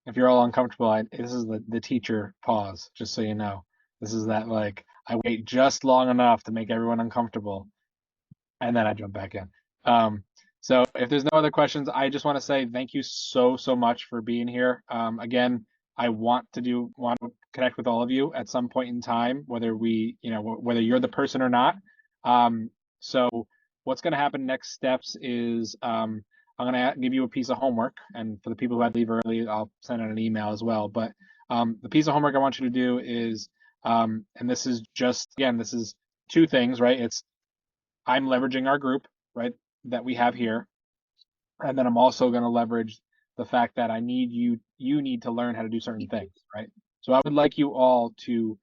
[SPEAKER 1] If you're all uncomfortable, this is the teacher pause, just so you know. This is that like I wait just long enough to make everyone uncomfortable, and then I jump back in. So if there's no other questions, I just want to say thank you so much for being here. Again, I want to connect with all of you at some point in time, whether whether you're the person or not. So what's going to happen next steps is I'm going to give you a piece of homework, and for the people who had to leave early, I'll send out an email as well. But the piece of homework I want you to do is, and this is this is two things, right? I'm leveraging our group, right, that we have here, and then I'm also going to leverage the fact that you need to learn how to do certain things, right? So I would like you all to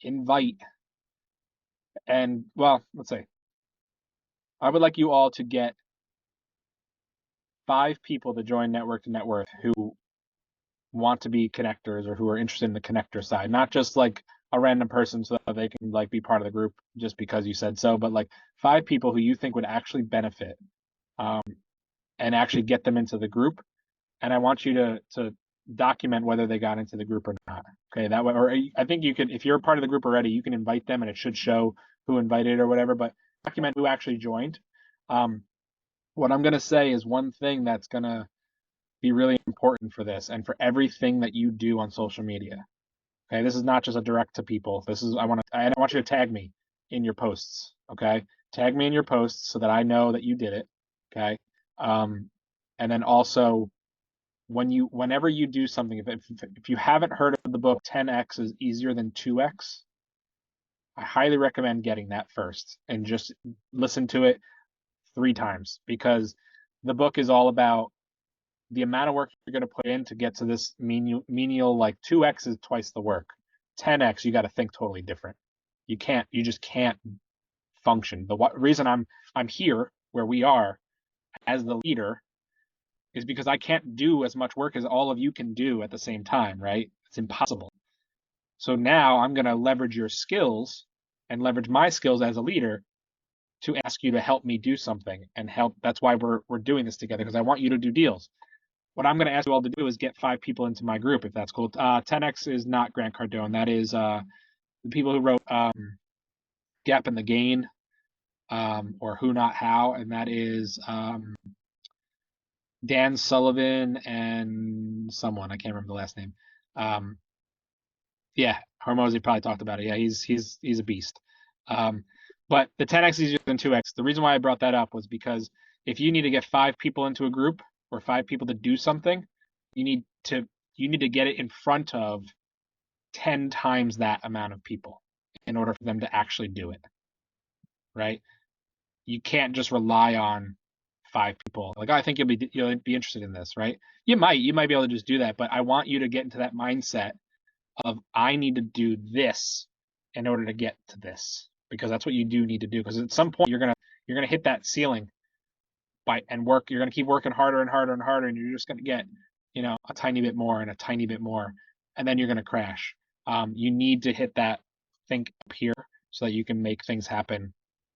[SPEAKER 1] invite, and well, let's say, I would like you all to get 5 people to join Network to Net Worth who want to be connectors or who are interested in the connector side, not just like a random person so that they can like be part of the group just because you said so, but like 5 people who you think would actually benefit, and actually get them into the group. And I want you to document whether they got into the group or not. Okay, that way, or I think you could, if you're a part of the group already, you can invite them and it should show who invited or whatever, but document who actually joined. What I'm going to say is one thing that's going to be really important for this and for everything that you do on social media. Okay, this is not just a direct to people. This is I want you to tag me in your posts. Okay, tag me in your posts so that I know that you did it. Okay, and then also whenever you do something, if you haven't heard of the book 10x is easier than 2x, I highly recommend getting that first and just listen to it 3 times, because the book is all about the amount of work you're going to put in to get to this menial, like 2x is twice the work. 10x, you got to think totally different. You just can't function. The reason I'm here where we are as the leader is because I can't do as much work as all of you can do at the same time, right? It's impossible. So now I'm going to leverage your skills and leverage my skills as a leader to ask you to help me do something and help. That's why we're doing this together, because I want you to do deals. What I'm going to ask you all to do is get 5 people into my group, if that's cool. 10x is not Grant Cardone. That is the people who wrote Gap in the Gain, or Who Not How, and that is Dan Sullivan and someone, I can't remember the last name. Yeah, Hormozy probably talked about it. Yeah, he's a beast. But the 10x is easier than 2x. The reason why I brought that up was because if you need to get 5 people into a group or 5 people to do something, you need to get it in front of 10 times that amount of people in order for them to actually do it. Right? You can't just rely on 5 people. Like, I think you'll be interested in this, right? You might be able to just do that, but I want you to get into that mindset of I need to do this in order to get to this, because that's what you do need to do. Because at some point you're gonna hit that ceiling you're gonna keep working harder and harder and harder, and you're just gonna get a tiny bit more and a tiny bit more, and then you're gonna crash. You need to hit that think up here so that you can make things happen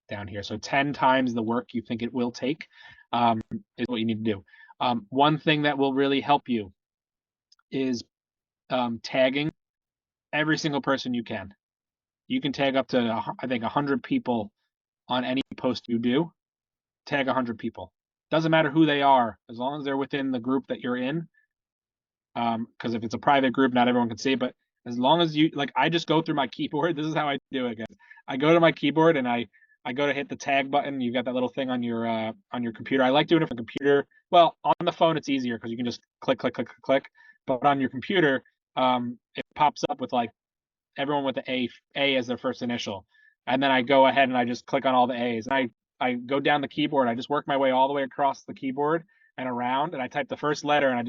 [SPEAKER 1] down here. So 10 times the work you think it will take is what you need to do. One thing that will really help you is tagging every single person you can. You can tag up to, I think, 100 people on any post you do. Tag 100 people. Doesn't matter who they are, as long as they're within the group that you're in. Because if it's a private group, not everyone can see. But as long as you, like, I just go through my keyboard. This is how I do it, guys. I go to my keyboard and I go to hit the tag button. You've got that little thing on your computer. I like doing it from computer. Well, on the phone it's easier because you can just click, click, click, click, click. But on your computer, it pops up with like everyone with the A as their first initial. And then I go ahead and I just click on all the A's. And I go down the keyboard. I just work my way all the way across the keyboard and around. And I type the first letter and I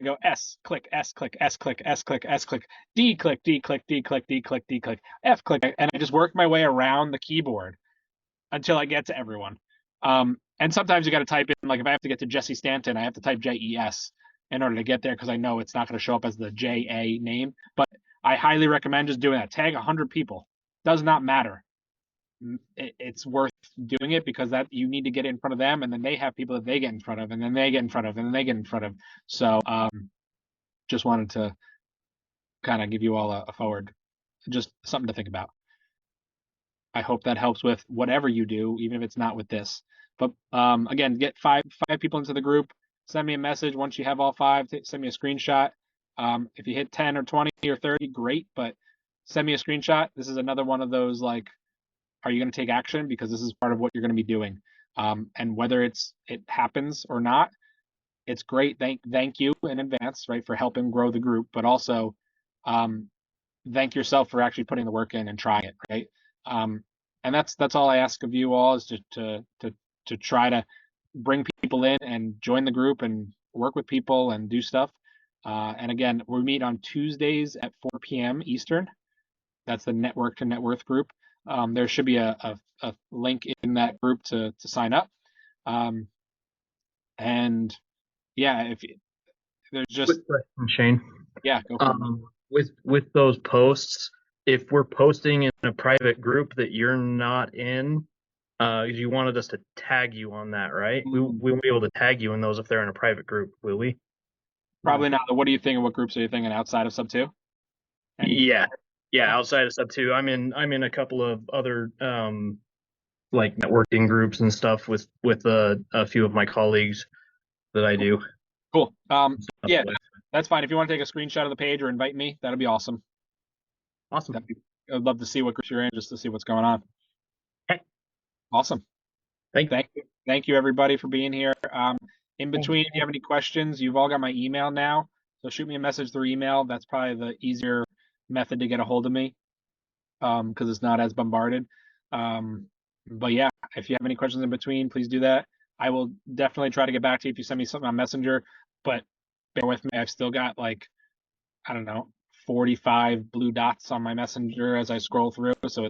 [SPEAKER 1] go S, click, S, click, S, click, S, click, S, click, D, click, D, click, D, click, D, click, D, click, F, click. And I just work my way around the keyboard until I get to everyone. And sometimes you got to type in, like if I have to get to Jesse Stanton, I have to type JES in order to get there because I know it's not going to show up as the JA name. But I highly recommend just doing that. Tag 100 people. Does not matter. It's worth doing it because that you need to get in front of them, and then they have people that they get in front of, and then they get in front of, and then they get in front of. So just wanted to kind of give you all a forward, just something to think about. I hope that helps with whatever you do, even if it's not with this. But again, get five people into the group. Send me a message once you have all 5. Send me a screenshot. If you hit 10 or 20 or 30, great. But send me a screenshot. This is another one of those, like, are you going to take action? Because this is part of what you're going to be doing. And whether it happens or not, it's great. Thank you in advance, right, for helping grow the group. But also, thank yourself for actually putting the work in and trying it, right? And that's all I ask of you all, is to try to bring people in and join the group and work with people and do stuff. And again, we meet on Tuesdays at 4 p.m. Eastern. That's the Network to Net Worth group. There should be a link in that group to sign up. And yeah, if there's just
[SPEAKER 4] Quick question, Shane.
[SPEAKER 1] Yeah, go for it.
[SPEAKER 4] With those posts, if we're posting in a private group that you're not in, you wanted us to tag you on that, right? We won't be able to tag you in those if they're in a private group, will we?
[SPEAKER 1] Probably not. What are you thinking? What groups are you thinking outside of Subto?
[SPEAKER 4] Yeah, outside of Subto, I'm in a couple of other like networking groups and stuff with a few of my colleagues that I do.
[SPEAKER 1] Cool. Yeah, that's fine. If you want to take a screenshot of the page or invite me, that'd be awesome.
[SPEAKER 4] Awesome.
[SPEAKER 1] I'd love to see what groups you're in, just to see what's going on.
[SPEAKER 4] Okay.
[SPEAKER 1] Awesome. Thank you everybody for being here. In between, if you have any questions, you've all got my email now, so shoot me a message through email. That's probably the easier method to get a hold of me, because it's not as bombarded. But yeah, if you have any questions in between, please do that. I will definitely try to get back to you if you send me something on Messenger, but bear with me. I've still got, like, I don't know, 45 blue dots on my Messenger as I scroll through, so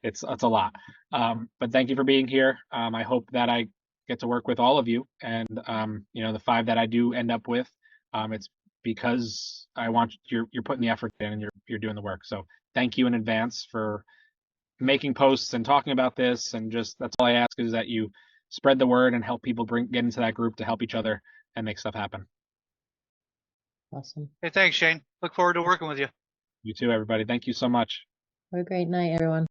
[SPEAKER 1] it's a lot. But thank you for being here. I hope that I get to work with all of you, and the 5 that I do end up with, it's because I want you're putting the effort in and you're doing the work. So thank you in advance for making posts and talking about this, and just that's all I ask, is that you spread the word and help people get into that group to help each other and make stuff happen.
[SPEAKER 6] Awesome.
[SPEAKER 2] Hey, thanks, Shane. Look forward to working with you.
[SPEAKER 1] You too, everybody. Thank you so much.
[SPEAKER 6] Have a great night, everyone.